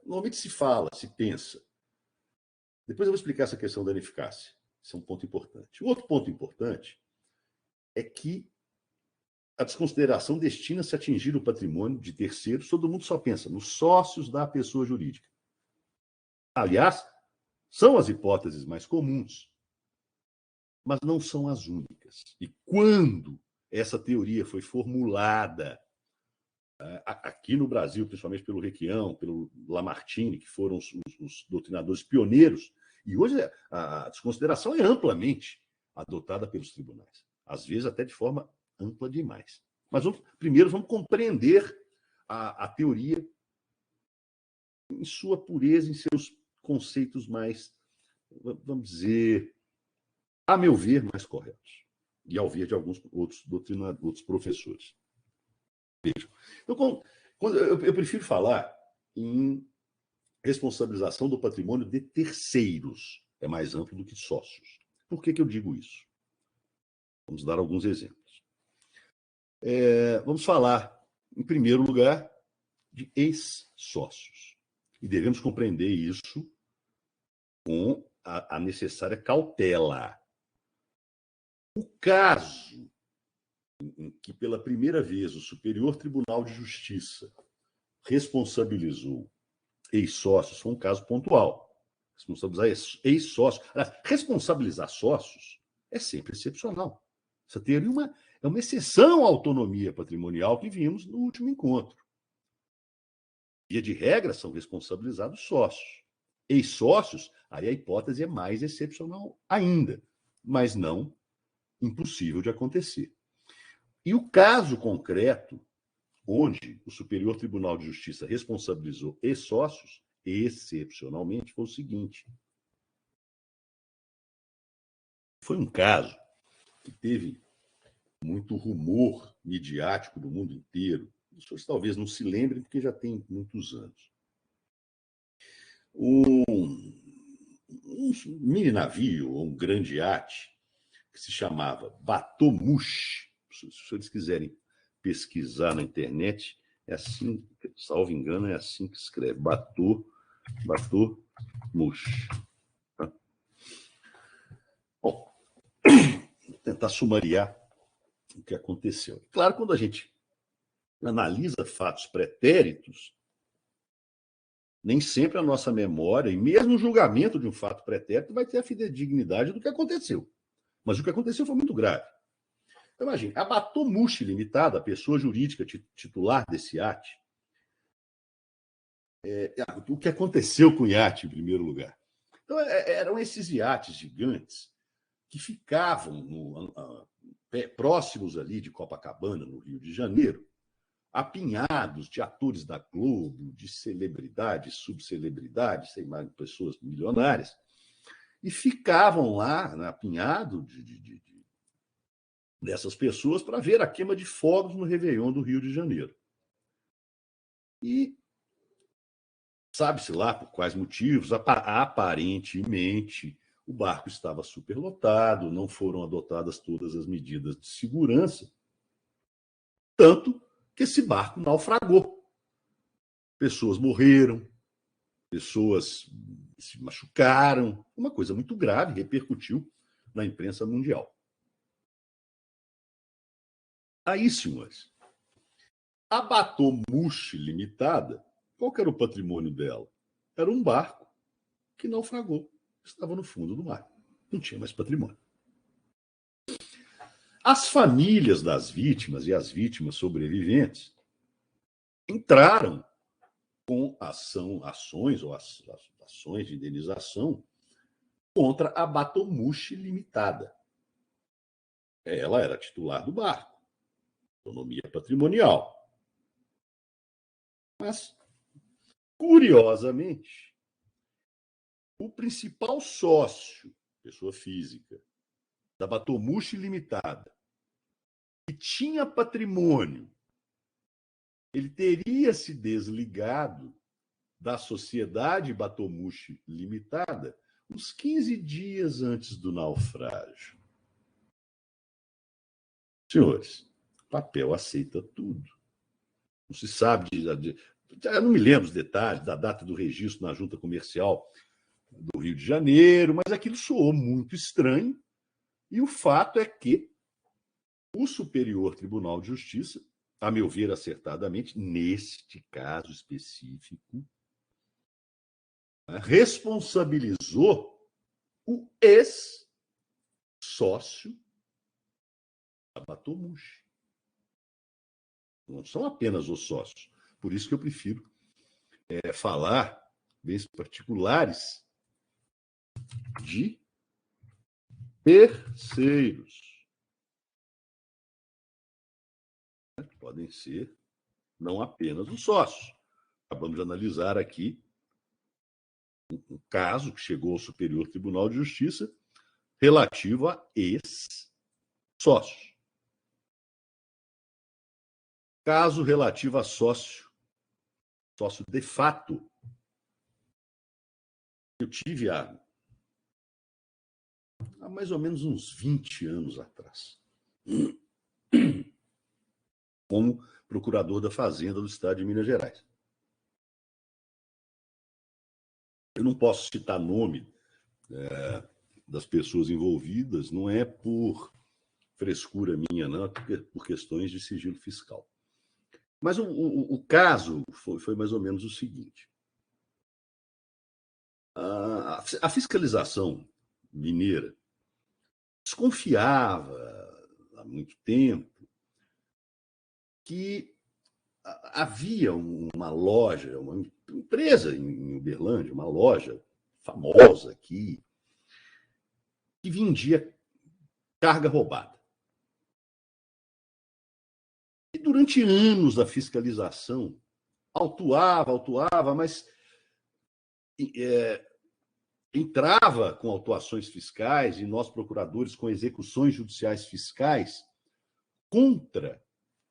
normalmente se fala, se pensa. Depois eu vou explicar essa questão da ineficácia. Isso é um ponto importante. O outro ponto importante é que a desconsideração destina-se a atingir o patrimônio de terceiros. Todo mundo só pensa nos sócios da pessoa jurídica. Aliás, são as hipóteses mais comuns, mas não são as únicas. E quando essa teoria foi formulada aqui no Brasil, principalmente pelo Requião, pelo Lamartine, que foram os doutrinadores pioneiros, e hoje a desconsideração é amplamente adotada pelos tribunais, às vezes até de forma ampla demais. Mas primeiro vamos compreender a teoria em sua pureza, em seus conceitos mais, vamos dizer, a meu ver, mais corretos, e ao ver de alguns outros professores. Vejam. Então, eu prefiro falar em responsabilização do patrimônio de terceiros. É mais amplo do que sócios. Por que eu digo isso? Vamos dar alguns exemplos. Vamos falar, em primeiro lugar, de ex-sócios. E devemos compreender isso com a necessária cautela. O caso em que, pela primeira vez, o Superior Tribunal de Justiça responsabilizou ex-sócios foi um caso pontual. Responsabilizar ex-sócios. Responsabilizar sócios é sempre excepcional. Essa teoria é uma exceção à autonomia patrimonial que vimos no último encontro. Via de regra, são responsabilizados sócios. Ex-sócios, aí a hipótese é mais excepcional ainda, mas não impossível de acontecer. E o caso concreto, onde o Superior Tribunal de Justiça responsabilizou ex-sócios, excepcionalmente, foi o seguinte. Foi um caso que teve muito rumor midiático do mundo inteiro. Os senhores talvez não se lembrem, porque já tem muitos anos. Um um mini navio, ou um grande iate, que se chamava Batomushi. Se os senhores quiserem pesquisar na internet, é assim, salvo engano, é assim que escreve, Batomushi. Tá? Bom, vou tentar sumariar o que aconteceu. Claro, quando a gente analisa fatos pretéritos, nem sempre a nossa memória, e mesmo o julgamento de um fato pretérito, vai ter a fidedignidade do que aconteceu. Mas o que aconteceu foi muito grave. Então, imagine, a Batomushi Limitada, a pessoa jurídica titular desse iate, o que aconteceu com o iate, em primeiro lugar? Então, eram esses iates gigantes que ficavam próximos ali de Copacabana, no Rio de Janeiro, apinhados de atores da Globo, de celebridades, subcelebridades, sei mais, pessoas milionárias, e ficavam lá, né, apinhados dessas pessoas para ver a queima de fogos no Réveillon do Rio de Janeiro. E sabe-se lá por quais motivos, aparentemente, o barco estava superlotado, não foram adotadas todas as medidas de segurança, tanto que esse barco naufragou. Pessoas morreram, pessoas se machucaram, uma coisa muito grave, repercutiu na imprensa mundial. Aí, senhores, a Batomushi Limitada, qual que era o patrimônio dela? Era um barco que naufragou, estava no fundo do mar, não tinha mais patrimônio. As famílias das vítimas e as vítimas sobreviventes entraram com ações de indenização contra a Batomushi Limitada. Ela era titular do barco, autonomia patrimonial. Mas, curiosamente, o principal sócio, pessoa física, da Batomushi Limitada, que tinha patrimônio, ele teria se desligado da sociedade Batomushi Limitada uns 15 dias antes do naufrágio. Senhores, papel aceita tudo. Não se sabe eu não me lembro os detalhes da data do registro na junta comercial do Rio de Janeiro, mas aquilo soou muito estranho, e o fato é que o Superior Tribunal de Justiça, a meu ver acertadamente, neste caso específico, responsabilizou o ex-sócio da Batomushi. Não são apenas os sócios. Por isso que eu prefiro falar bens particulares de terceiros. Podem ser não apenas os sócios. Acabamos de analisar aqui um caso que chegou ao Superior Tribunal de Justiça relativo a ex-sócio. Caso relativo a sócio de fato. Eu tive há mais ou menos uns 20 anos atrás, como procurador da Fazenda do Estado de Minas Gerais. Eu não posso citar nome das pessoas envolvidas, não é por frescura minha, não, é por questões de sigilo fiscal. Mas o caso foi mais ou menos o seguinte. A fiscalização mineira desconfiava há muito tempo que havia uma loja, uma empresa em Uberlândia, uma loja famosa aqui, que vendia carga roubada. E durante anos a fiscalização autuava, mas entrava com autuações fiscais e nós, procuradores, com execuções judiciais fiscais contra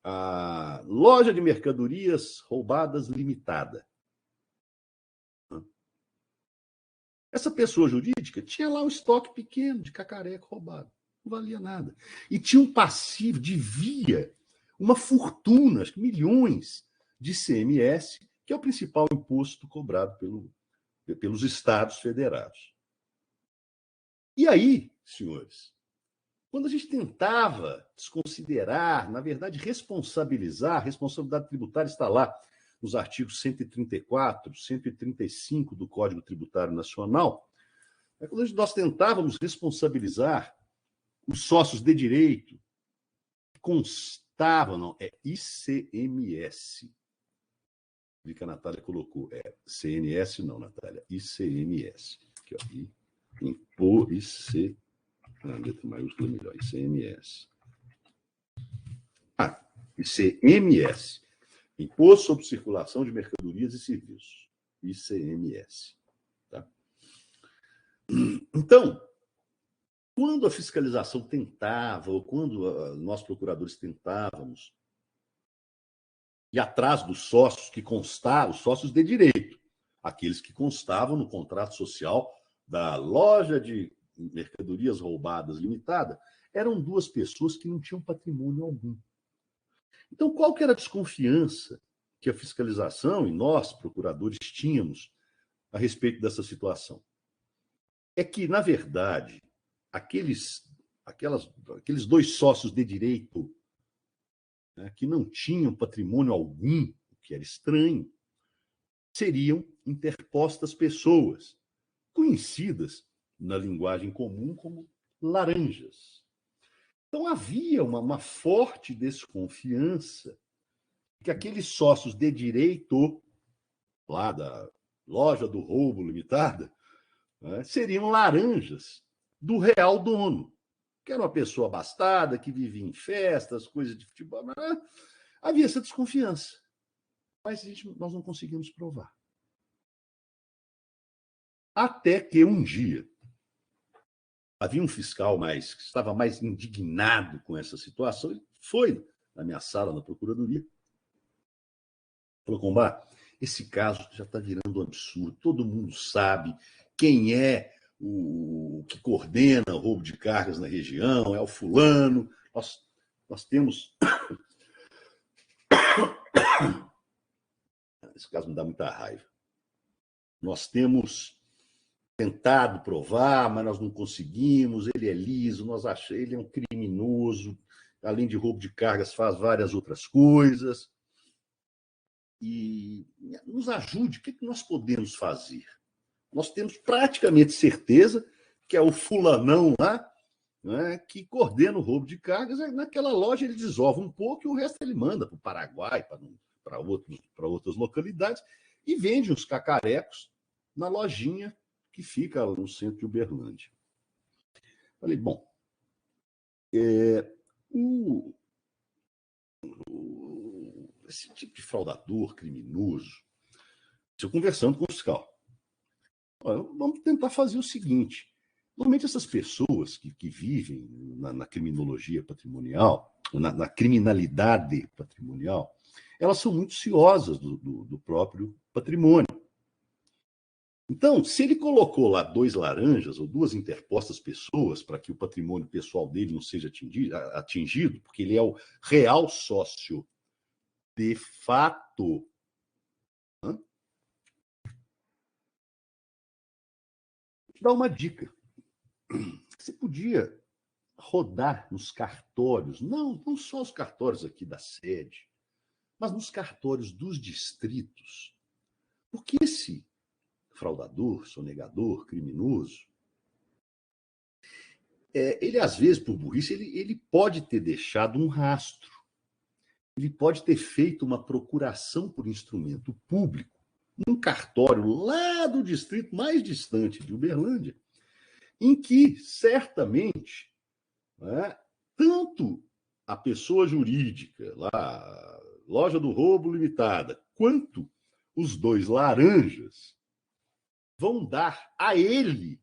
a loja de mercadorias roubadas limitada. Essa pessoa jurídica tinha lá um estoque pequeno de cacareco roubado. Não valia nada. E tinha um passivo, devia uma fortuna, acho que milhões de ICMS, que é o principal imposto cobrado pelos estados federados. E aí, senhores, quando a gente tentava desconsiderar, na verdade, responsabilizar, a responsabilidade tributária está lá nos artigos 134, 135 do Código Tributário Nacional, quando nós tentávamos responsabilizar os sócios de direito, que constavam, não, é ICMS. Vi que a Natália colocou, CNS não, Natália, ICMS. Aqui, ó, letra maiúscula melhor, ICMS. ICMS. Imposto sobre Circulação de Mercadorias e Serviços. ICMS. Tá? Então, quando a fiscalização tentava, ou quando nós procuradores tentávamos ir atrás dos sócios que constavam, os sócios de direito, aqueles que constavam no contrato social da loja de mercadorias roubadas limitada, eram duas pessoas que não tinham patrimônio algum. Então, qual que era a desconfiança que a fiscalização e nós, procuradores, tínhamos a respeito dessa situação? É que, na verdade, aqueles dois sócios de direito, né, que não tinham patrimônio algum, o que era estranho, seriam interpostas pessoas, conhecidas na linguagem comum como laranjas. Então, havia uma forte desconfiança que aqueles sócios de direito, lá da loja do roubo limitada, né, seriam laranjas do real dono, que era uma pessoa abastada, que vivia em festas, coisas de futebol. Havia essa desconfiança. Mas nós não conseguimos provar. Até que um dia havia um fiscal que estava mais indignado com essa situação, ele foi na minha sala, na procuradoria, falou: Combá, esse caso já está virando um absurdo, todo mundo sabe quem é o que coordena o roubo de cargas na região, é o fulano, nós temos... Esse caso me dá muita raiva. Nós temos tentado provar, mas nós não conseguimos, ele é liso, nós achamos, ele é um criminoso, além de roubo de cargas, faz várias outras coisas. E nos ajude, o que nós podemos fazer? Nós temos praticamente certeza que é o fulanão lá, né, que coordena o roubo de cargas. Naquela loja ele desova um pouco e o resto ele manda para o Paraguai, para outras localidades, e vende uns cacarecos na lojinha que fica no centro de Uberlândia. Falei, bom, esse tipo de fraudador, criminoso, estou conversando com o fiscal. Vamos tentar fazer o seguinte. Normalmente essas pessoas que vivem na criminologia patrimonial, na criminalidade patrimonial, elas são muito ciosas do próprio patrimônio. Então, se ele colocou lá 2 laranjas ou 2 interpostas pessoas para que o patrimônio pessoal dele não seja atingido, porque ele é o real sócio de fato, vou te dar uma dica. Você podia rodar nos cartórios, não só os cartórios aqui da sede, mas nos cartórios dos distritos. Porque esse fraudador, sonegador, criminoso, ele, às vezes, por burrice, ele pode ter deixado um rastro. Ele pode ter feito uma procuração por instrumento público num cartório lá do distrito mais distante de Uberlândia, em que, certamente, né, tanto a pessoa jurídica, lá, loja do roubo limitada, quanto os 2 laranjas vão dar a ele,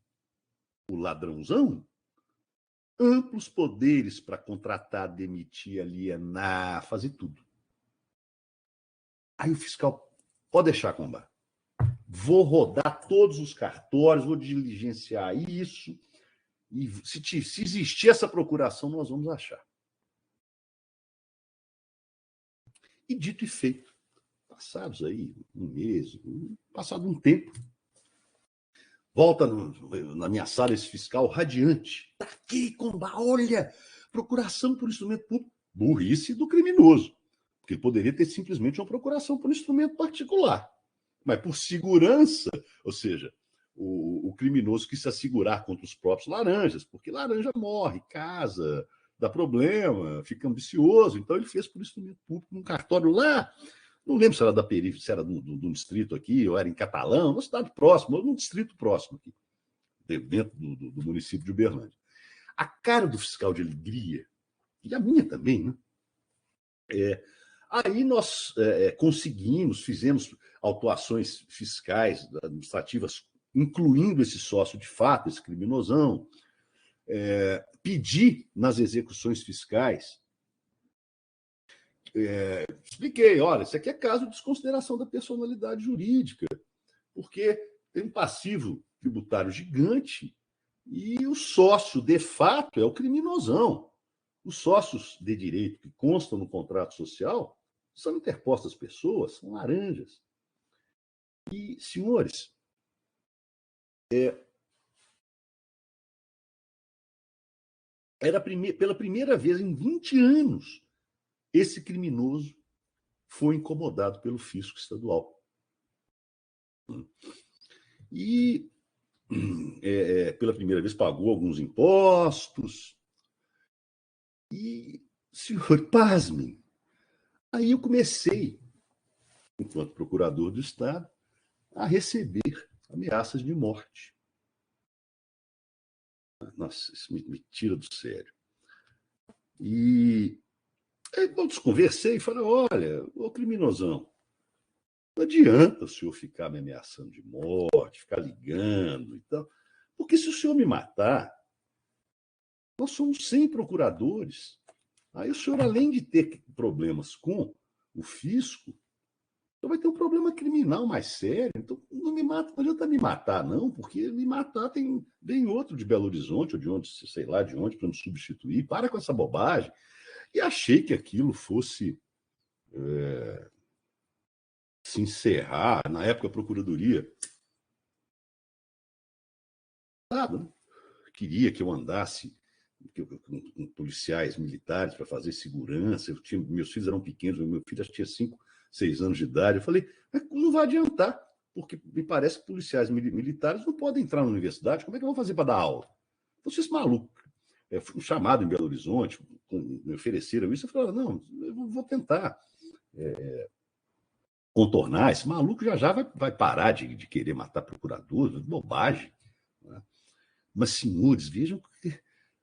o ladrãozão, amplos poderes para contratar, demitir, alienar, fazer tudo. Aí o fiscal, pode deixar, Combá. vou rodar todos os cartórios, vou diligenciar isso, e se existir essa procuração, nós vamos achar. E dito e feito, passados aí um mês, passado um tempo, volta na minha sala esse fiscal radiante. Tá aqui, olha, procuração por instrumento público. Burrice do criminoso. Porque ele poderia ter simplesmente uma procuração por instrumento particular. Mas por segurança, ou seja, o criminoso quis se assegurar contra os próprios laranjas, porque laranja morre, casa, dá problema, fica ambicioso. Então ele fez por instrumento público num cartório lá. Não lembro se era da períferia, se era do distrito aqui, ou era em Catalão, uma cidade próxima, ou num distrito próximo aqui, dentro do município de Uberlândia. A cara do fiscal de alegria, e a minha também, né? Aí nós conseguimos, fizemos autuações fiscais, administrativas, incluindo esse sócio de fato, esse criminosão, pedi nas execuções fiscais, expliquei, olha, isso aqui é caso de desconsideração da personalidade jurídica, porque tem um passivo tributário gigante e o sócio, de fato, é o criminosão. Os sócios de direito que constam no contrato social são interpostas pessoas, são laranjas. E, senhores, pela primeira vez em 20 anos, esse criminoso foi incomodado pelo fisco estadual. E, pela primeira vez, pagou alguns impostos. E, senhor, pasmem, aí eu comecei, enquanto procurador do Estado, a receber ameaças de morte. Nossa, isso me tira do sério. E aí eu desconversei e falei, olha, ô criminosão, não adianta o senhor ficar me ameaçando de morte, ficar ligando e tal, porque se o senhor me matar, nós somos 100 procuradores. Aí o senhor, além de ter problemas com o fisco, então vai ter um problema criminal mais sério. Então não me mata, não adianta me matar, não, porque me matar vem outro de Belo Horizonte, ou de onde, sei lá de onde, para me substituir. Para com essa bobagem. E achei que aquilo fosse se encerrar. Na época, a Procuradoria queria que eu andasse com policiais militares para fazer segurança. Meus filhos eram pequenos, meu filho acho que tinha 5, 6 anos de idade. Eu falei, mas não vai adiantar, porque me parece que policiais militares não podem entrar na universidade. Como é que eu vou fazer para dar aula? Vocês malucos. Fui chamado em Belo Horizonte, me ofereceram isso. Eu falei, não, eu vou tentar contornar. Esse maluco já vai parar de querer matar procurador, bobagem. Né? Mas, senhores, vejam que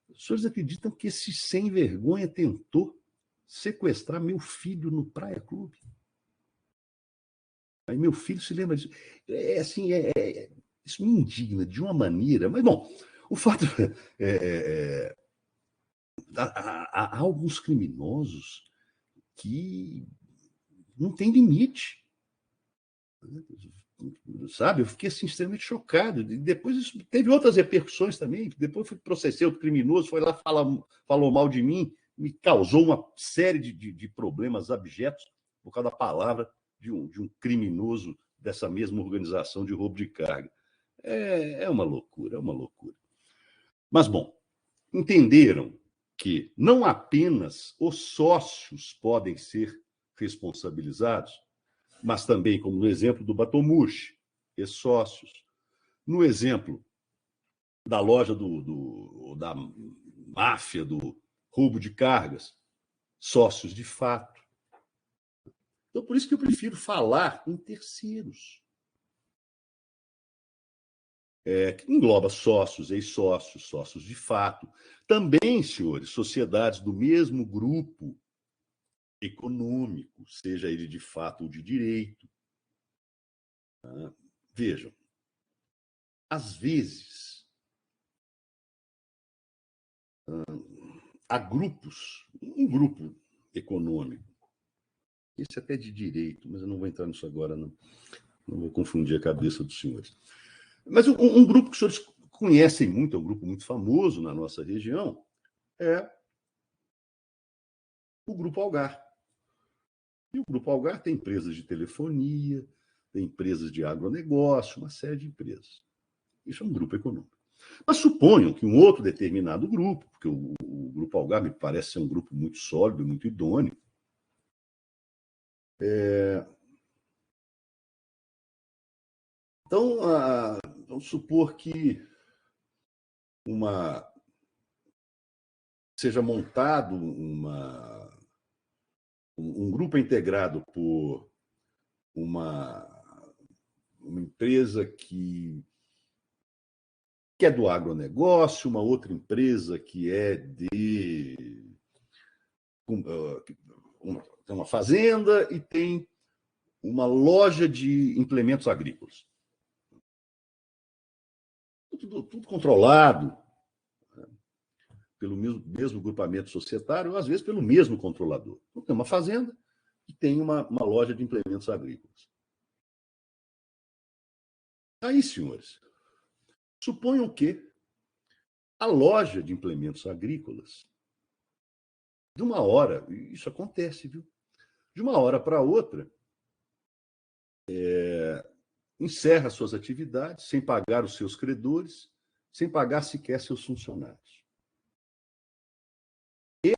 os senhores acreditam que esse sem vergonha tentou sequestrar meu filho no Praia Clube? Aí meu filho se lembra disso. Isso me indigna de uma maneira. Mas, bom, o fato há alguns criminosos que não têm limite. Sabe? Eu fiquei assim, extremamente chocado. E depois isso teve outras repercussões também. Depois fui processei o criminoso, foi lá, falou mal de mim, me causou uma série de problemas abjetos por causa da palavra de um criminoso dessa mesma organização de roubo de carga. É uma loucura, é uma loucura. Mas, bom, entenderam que não apenas os sócios podem ser responsabilizados, mas também, como no exemplo do Batomushi, ex-sócios, no exemplo da loja da máfia do roubo de cargas, sócios de fato. Então, por isso que eu prefiro falar em terceiros. Que engloba sócios, ex-sócios, sócios de fato. Também, senhores, sociedades do mesmo grupo econômico, seja ele de fato ou de direito. Vejam, às vezes, há grupos, um grupo econômico, esse até de direito, mas eu não vou entrar nisso agora, não. Não vou confundir a cabeça dos senhores. Mas um grupo que os senhores conhecem muito, é um grupo muito famoso na nossa região, é o Grupo Algar. E o Grupo Algar tem empresas de telefonia, tem empresas de agronegócio, uma série de empresas. Isso é um grupo econômico. Mas suponham que um outro determinado grupo, porque o Grupo Algar me parece ser um grupo muito sólido, muito idôneo, então, vamos supor que seja montado um grupo integrado por uma empresa que é do agronegócio, uma outra empresa que é de uma fazenda e tem uma loja de implementos agrícolas. Tudo controlado pelo mesmo grupamento societário, ou às vezes pelo mesmo controlador. Então, tem uma fazenda e tem uma loja de implementos agrícolas. Aí, senhores, suponham que a loja de implementos agrícolas, de uma hora, isso acontece, viu? De uma hora para outra, encerra suas atividades sem pagar os seus credores, sem pagar sequer seus funcionários.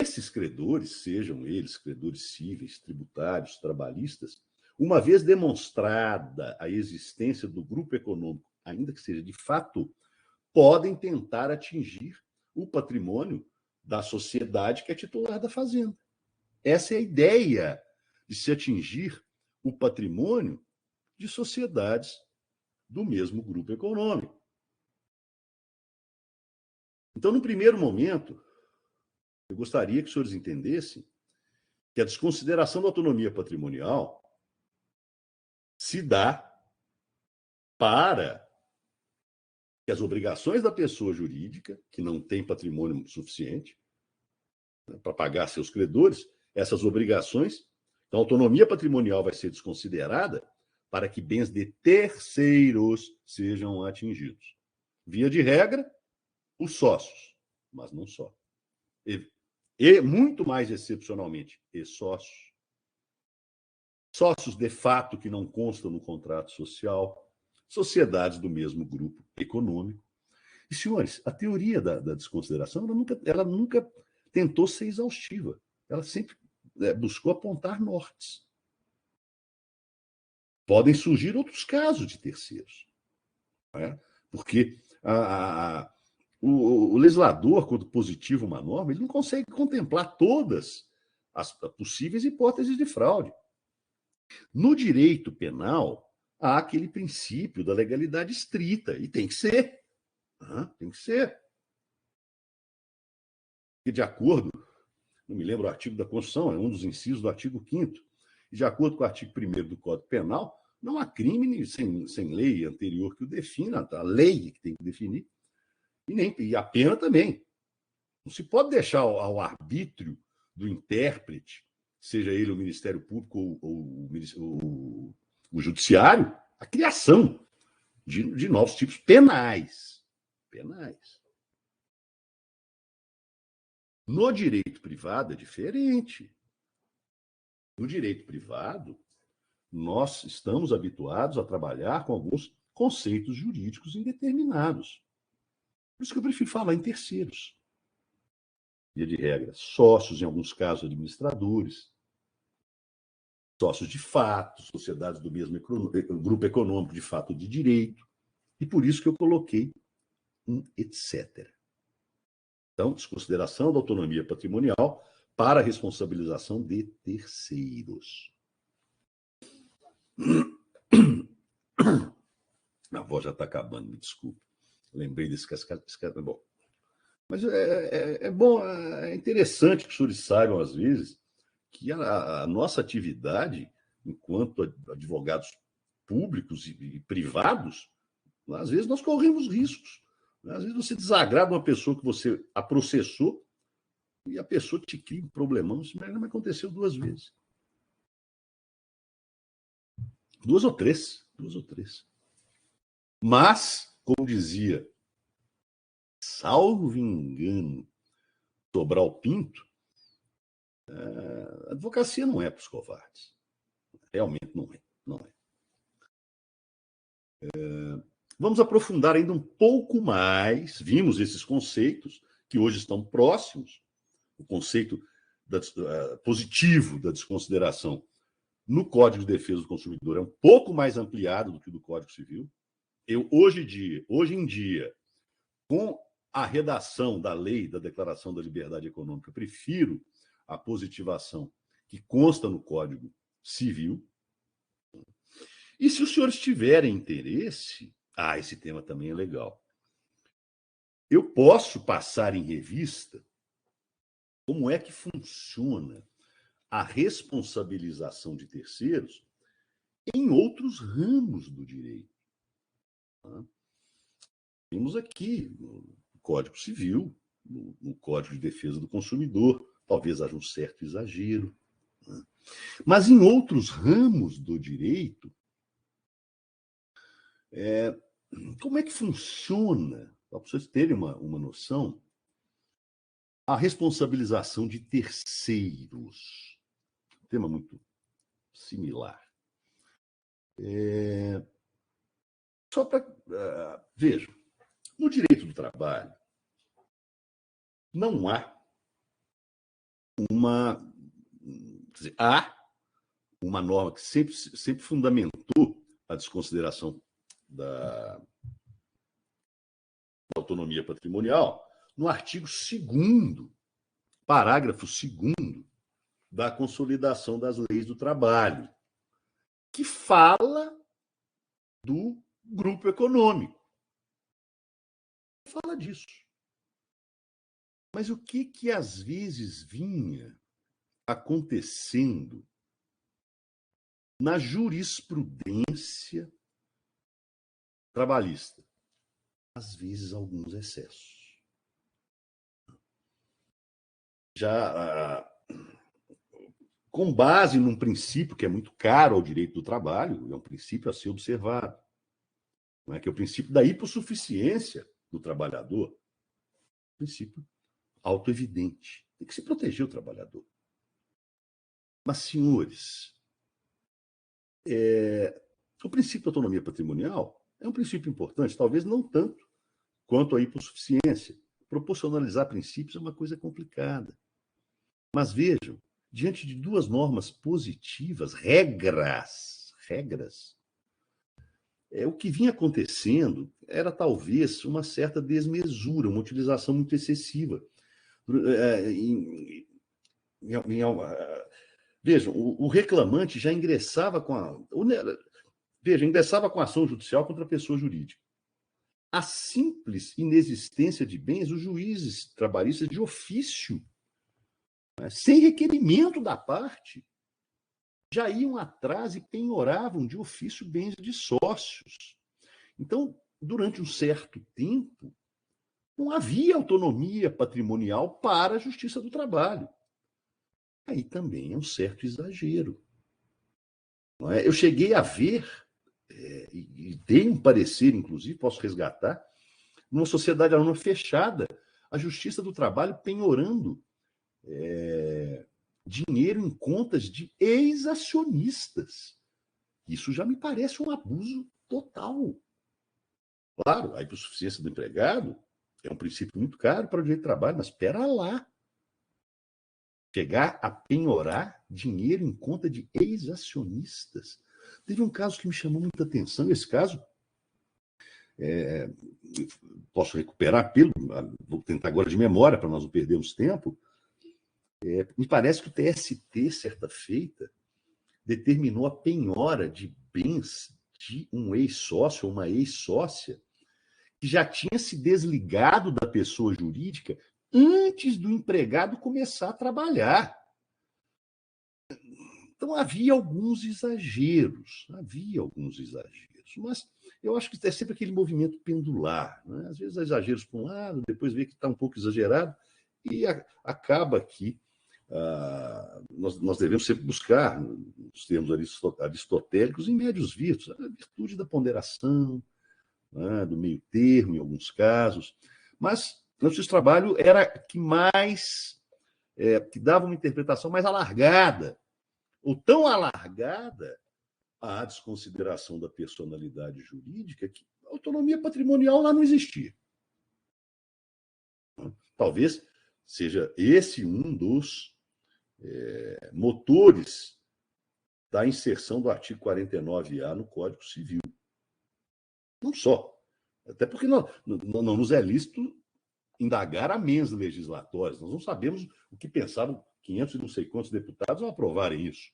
Esses credores, sejam eles credores cíveis, tributários, trabalhistas, uma vez demonstrada a existência do grupo econômico, ainda que seja de fato, podem tentar atingir o patrimônio da sociedade que é titular da fazenda. Essa é a ideia de se atingir o patrimônio de sociedades do mesmo grupo econômico. Então, no primeiro momento, eu gostaria que os senhores entendessem que a desconsideração da autonomia patrimonial se dá para que as obrigações da pessoa jurídica, que não tem patrimônio suficiente, para pagar seus credores, essas obrigações, então a autonomia patrimonial vai ser desconsiderada para que bens de terceiros sejam atingidos. Via de regra, os sócios, mas não só. E muito mais excepcionalmente, sócios. Sócios de fato que não constam no contrato social, sociedades do mesmo grupo econômico. E, senhores, a teoria da desconsideração ela nunca tentou ser exaustiva. Ela sempre buscou apontar nortes. Podem surgir outros casos de terceiros. Né? Porque o legislador, quando positiva uma norma, ele não consegue contemplar todas as possíveis hipóteses de fraude. No direito penal, há aquele princípio da legalidade estrita, e tem que ser. Tem que ser. E de acordo, não me lembro o artigo da Constituição, é um dos incisos do artigo 5º, e de acordo com o artigo 1º do Código Penal, não há crime sem lei anterior que o defina, a lei que tem que definir, e a pena também. Não se pode deixar ao arbítrio do intérprete, seja ele o Ministério Público ou o Judiciário, a criação de novos tipos penais. No direito privado é diferente. No direito privado, nós estamos habituados a trabalhar com alguns conceitos jurídicos indeterminados. Por isso que eu prefiro falar em terceiros. Via de regra, sócios, em alguns casos, administradores, sócios de fato, sociedades do mesmo grupo econômico de fato de direito. E por isso que eu coloquei um etc. Então, desconsideração da autonomia patrimonial para a responsabilização de terceiros. A voz já está acabando, me desculpe. Lembrei desse cascata. Bom. Mas é bom, é interessante que os senhores saibam, às vezes, que a nossa atividade, enquanto advogados públicos e privados, às vezes nós corremos riscos. Às vezes você desagrada uma pessoa que você a processou e a pessoa te cria um problemão. Isso me aconteceu 2 vezes. 2 ou 3. 2 ou 3. Mas, como dizia, salvo engano, Sobral Pinto, a advocacia não é para os covardes. Realmente não é. Não é. Vamos aprofundar ainda um pouco mais. Vimos esses conceitos que hoje estão próximos. O conceito positivo da desconsideração no Código de Defesa do Consumidor é um pouco mais ampliado do que o do Código Civil. Hoje em dia, com a redação da lei da Declaração da Liberdade Econômica, prefiro a positivação que consta no Código Civil. E se os senhores tiverem interesse, esse tema também é legal. Eu posso passar em revista como é que funciona a responsabilização de terceiros em outros ramos do direito. Temos aqui no Código Civil, no Código de Defesa do Consumidor, talvez haja um certo exagero. Mas em outros ramos do direito, como é que funciona, para vocês terem uma noção, a responsabilização de terceiros? Um tema muito similar. Só para... vejam, no direito do trabalho, não há uma norma que sempre fundamentou a desconsideração da autonomia patrimonial no artigo 2º, parágrafo 2º da Consolidação das Leis do Trabalho, que fala do grupo econômico. Fala disso. Mas o que às vezes vinha acontecendo na jurisprudência trabalhista? Às vezes, alguns excessos. Já com base num princípio que é muito caro ao direito do trabalho, é um princípio a ser observado, não é? Que é o princípio da hipossuficiência do trabalhador. Princípio autoevidente. Tem que se proteger o trabalhador. Mas, senhores, o princípio da autonomia patrimonial é um princípio importante, talvez não tanto quanto a hipossuficiência. Proporcionalizar princípios é uma coisa complicada. Mas vejam, diante de 2 normas positivas, regras, o que vinha acontecendo era talvez uma certa desmesura, uma utilização muito excessiva. Vejam, o reclamante já ingressava com a ação judicial contra a pessoa jurídica. A simples inexistência de bens, os juízes trabalhistas de ofício, sem requerimento da parte, já iam atrás e penhoravam de ofício bens de sócios. Então, durante um certo tempo, não havia autonomia patrimonial para a Justiça do Trabalho. Aí também é um certo exagero. Não é? Eu cheguei a ver, e dei um parecer, inclusive, posso resgatar, numa sociedade anônima fechada, a Justiça do Trabalho penhorando dinheiro em contas de ex-acionistas. Isso já me parece um abuso total. Claro, a hipossuficiência do empregado é um princípio muito caro para o direito do trabalho, mas espera lá. Chegar a penhorar dinheiro em conta de ex-acionistas. Teve um caso que me chamou muita atenção. Esse caso, posso recuperar vou tentar agora de memória para nós não perdermos tempo. Me parece que o TST, certa feita, determinou a penhora de bens de um ex-sócio ou uma ex-sócia que já tinha se desligado da pessoa jurídica antes do empregado começar a trabalhar. Então, havia alguns exageros, mas eu acho que é sempre aquele movimento pendular. Né? Às vezes há exageros para um lado, depois vê que está um pouco exagerado, e acaba aqui nós devemos sempre buscar, nos termos aristotélicos, em médios virtus, a virtude da ponderação, né, do meio termo, em alguns casos. Mas nosso trabalho era que mais, que dava uma interpretação mais alargada, ou tão alargada à desconsideração da personalidade jurídica, que a autonomia patrimonial lá não existia. Talvez seja esse um dos motores da inserção do artigo 49A no Código Civil. Não só. Até porque não nos é lícito indagar a mens legislatórias. Nós não sabemos o que pensavam 500 e não sei quantos deputados ao aprovarem isso.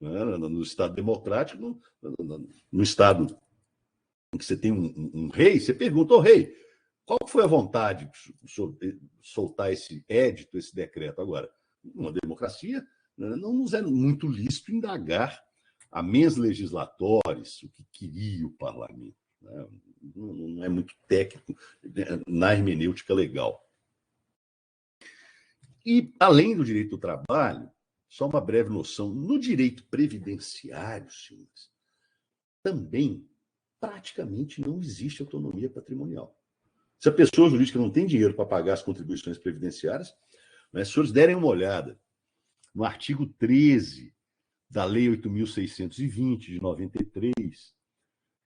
No Estado democrático, no Estado em que você tem um rei, você pergunta ao rei, qual foi a vontade de soltar esse édito, esse decreto? Agora, numa democracia, não nos é muito lícito indagar a mens legislatórios, o que queria o parlamento. Não é muito técnico na hermenêutica legal. E, além do direito do trabalho, só uma breve noção, no direito previdenciário, senhores, também praticamente não existe autonomia patrimonial. Se a pessoa jurídica não tem dinheiro para pagar as contribuições previdenciárias, né, se os senhores derem uma olhada no artigo 13 da Lei 8.620, de 93,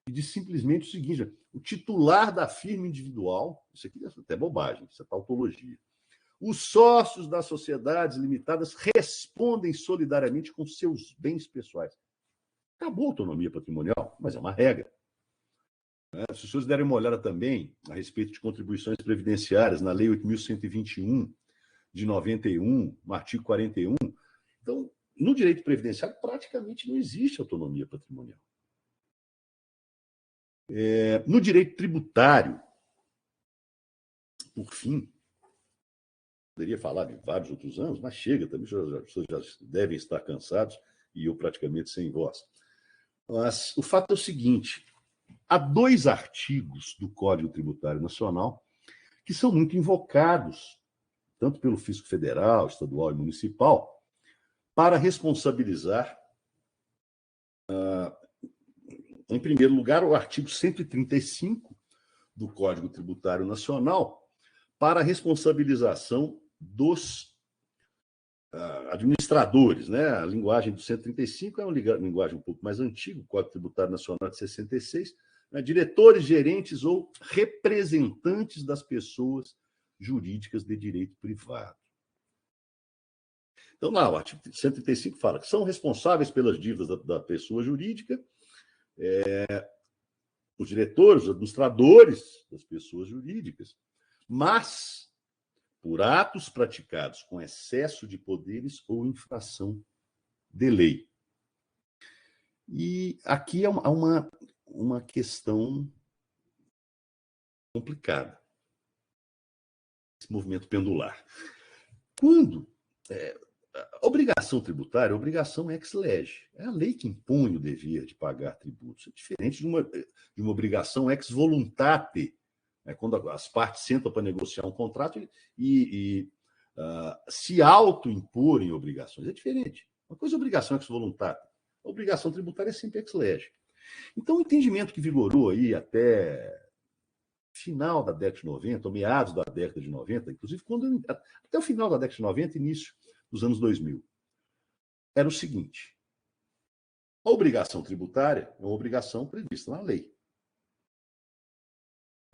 que diz simplesmente o seguinte: o titular da firma individual, isso aqui é até bobagem, isso é tautologia, os sócios das sociedades limitadas respondem solidariamente com seus bens pessoais. Acabou a autonomia patrimonial, mas é uma regra. Se os senhores derem uma olhada também a respeito de contribuições previdenciárias na Lei 8.121, de 91, no artigo 41, então, no direito previdenciário, praticamente não existe autonomia patrimonial. No direito tributário, por fim, poderia falar de vários outros anos, mas chega também, as pessoas já devem estar cansados e eu praticamente sem voz. Mas o fato é o seguinte: há 2 artigos do Código Tributário Nacional que são muito invocados, tanto pelo Fisco Federal, estadual e municipal, para responsabilizar, em primeiro lugar, o artigo 135 do Código Tributário Nacional, para a responsabilização dos administradores, né? A linguagem do 135 é uma linguagem um pouco mais antiga, o Código Tributário Nacional de 66, né? Diretores, gerentes ou representantes das pessoas jurídicas de direito privado. Então, lá, o artigo 135 fala que são responsáveis pelas dívidas da pessoa jurídica os diretores, os administradores das pessoas jurídicas, mas por atos praticados com excesso de poderes ou infração de lei. E aqui há uma questão complicada, esse movimento pendular. Quando a obrigação tributária, a obrigação ex lege, é a lei que impõe o dever de pagar tributos. É diferente de uma obrigação ex voluntate, quando as partes sentam para negociar um contrato e se autoimporem obrigações. É diferente. Uma coisa é obrigação ex voluntate, a obrigação tributária é sempre ex lege. Então, o entendimento que vigorou aí até final da década de 90, ou meados da década de 90, inclusive até o final da década de 90, início dos anos 2000, era o seguinte: a obrigação tributária é uma obrigação prevista na lei.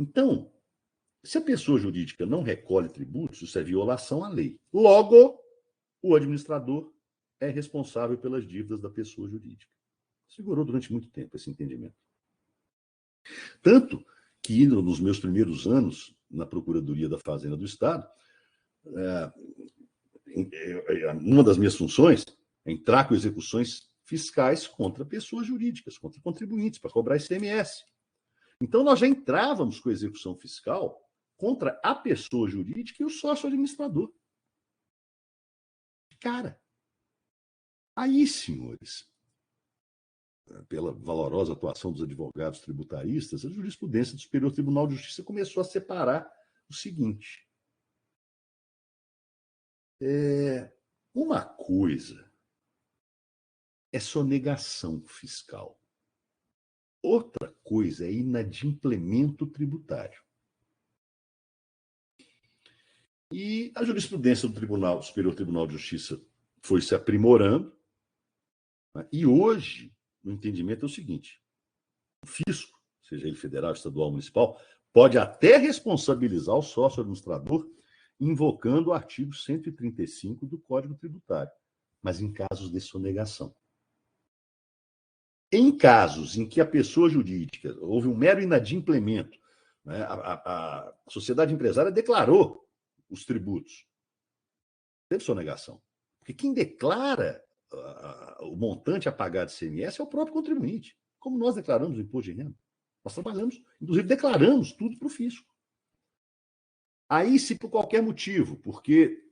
Então, se a pessoa jurídica não recolhe tributos, isso é violação à lei. Logo, o administrador é responsável pelas dívidas da pessoa jurídica. Segurou durante muito tempo esse entendimento. Tanto que, nos meus primeiros anos na Procuradoria da Fazenda do Estado, uma das minhas funções é entrar com execuções fiscais contra pessoas jurídicas, contra contribuintes, para cobrar ICMS. Então, nós já entrávamos com a execução fiscal contra a pessoa jurídica e o sócio administrador. Cara, aí, senhores, pela valorosa atuação dos advogados tributaristas, a jurisprudência do Superior Tribunal de Justiça começou a separar o seguinte: Uma coisa é sonegação fiscal. Outra coisa é inadimplemento tributário. E a jurisprudência do Superior Tribunal de Justiça foi se aprimorando, né? E hoje o entendimento é o seguinte: o fisco, seja ele federal, estadual, municipal, pode até responsabilizar o sócio administrador invocando o artigo 135 do Código Tributário, mas em casos de sonegação. Em casos em que a pessoa jurídica houve um mero inadimplemento, né, a sociedade empresária declarou os tributos, teve sonegação. Porque quem declara o montante a pagar de ICMS é o próprio contribuinte, como nós declaramos o imposto de renda. Nós trabalhamos, inclusive declaramos tudo para o fisco. Aí, se por qualquer motivo, porque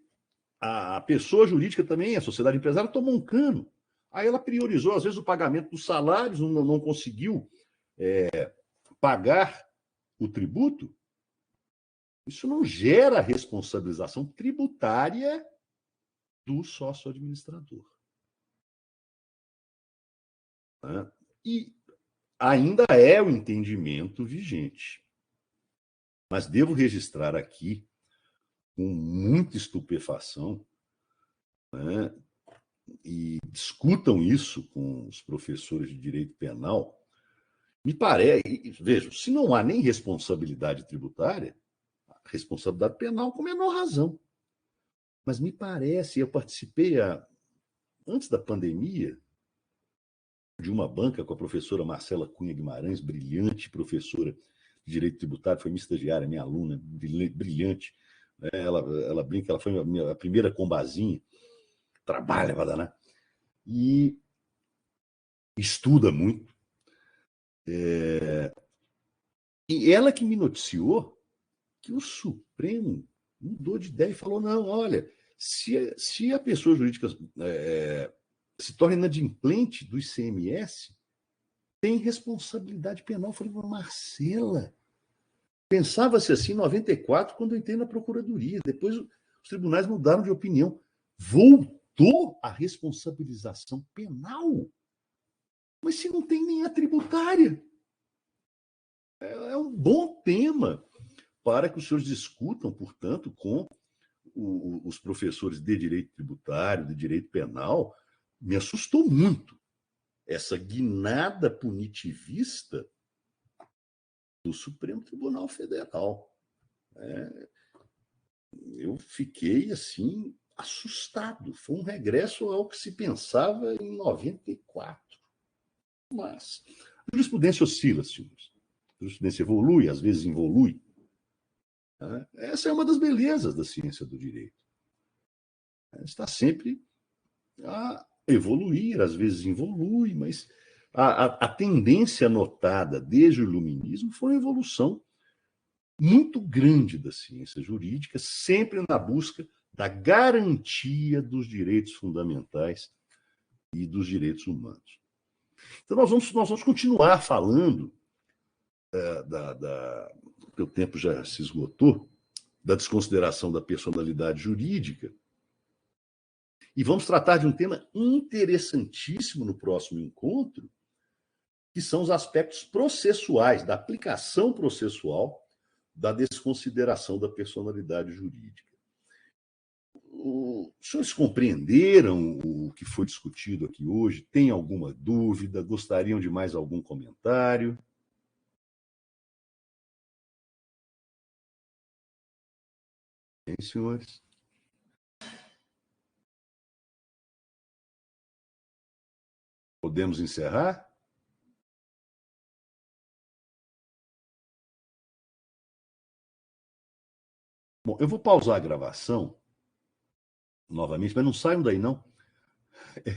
a pessoa jurídica também, a sociedade empresária, tomou um cano, aí ela priorizou, às vezes, o pagamento dos salários, não conseguiu pagar o tributo, isso não gera responsabilização tributária do sócio administrador. E ainda é o entendimento vigente. Mas devo registrar aqui, com muita estupefação, né, e discutam isso com os professores de direito penal, me parece, vejam, se não há nem responsabilidade tributária, responsabilidade penal com menor razão. Mas me parece, eu participei antes da pandemia de uma banca com a professora Marcela Cunha Guimarães, brilhante professora de direito tributário, foi minha estagiária, minha aluna, brilhante. Ela brinca, ela foi a primeira combazinha, trabalha para danar, e estuda muito. E ela que me noticiou que o Supremo mudou de ideia e falou: não, olha, se a pessoa jurídica se torna inadimplente do ICMS, tem responsabilidade penal. Eu falei: Marcela, pensava-se assim em 94, quando eu entrei na Procuradoria. Depois os tribunais mudaram de opinião. Voltou a responsabilização penal. Mas se não tem nem a tributária. É um bom tema para que os senhores discutam, portanto, com os professores de direito tributário, de direito penal. Me assustou muito essa guinada punitivista do Supremo Tribunal Federal. Eu fiquei, assim, assustado. Foi um regresso ao que se pensava em 94. Mas a jurisprudência oscila, senhores. A jurisprudência evolui, às vezes involui. Essa é uma das belezas da ciência do direito. Está sempre a evoluir, às vezes involui, mas a tendência notada desde o iluminismo foi uma evolução muito grande da ciência jurídica, sempre na busca da garantia dos direitos fundamentais e dos direitos humanos. Então, nós vamos continuar falando, porque o tempo já se esgotou, da desconsideração da personalidade jurídica, e vamos tratar de um tema interessantíssimo no próximo encontro, que são os aspectos processuais, da aplicação processual da desconsideração da personalidade jurídica. Os senhores compreenderam o que foi discutido aqui hoje? Tem alguma dúvida? Gostariam de mais algum comentário? Bem, senhores? Podemos encerrar? Bom, eu vou pausar a gravação novamente, mas não saiam daí, não,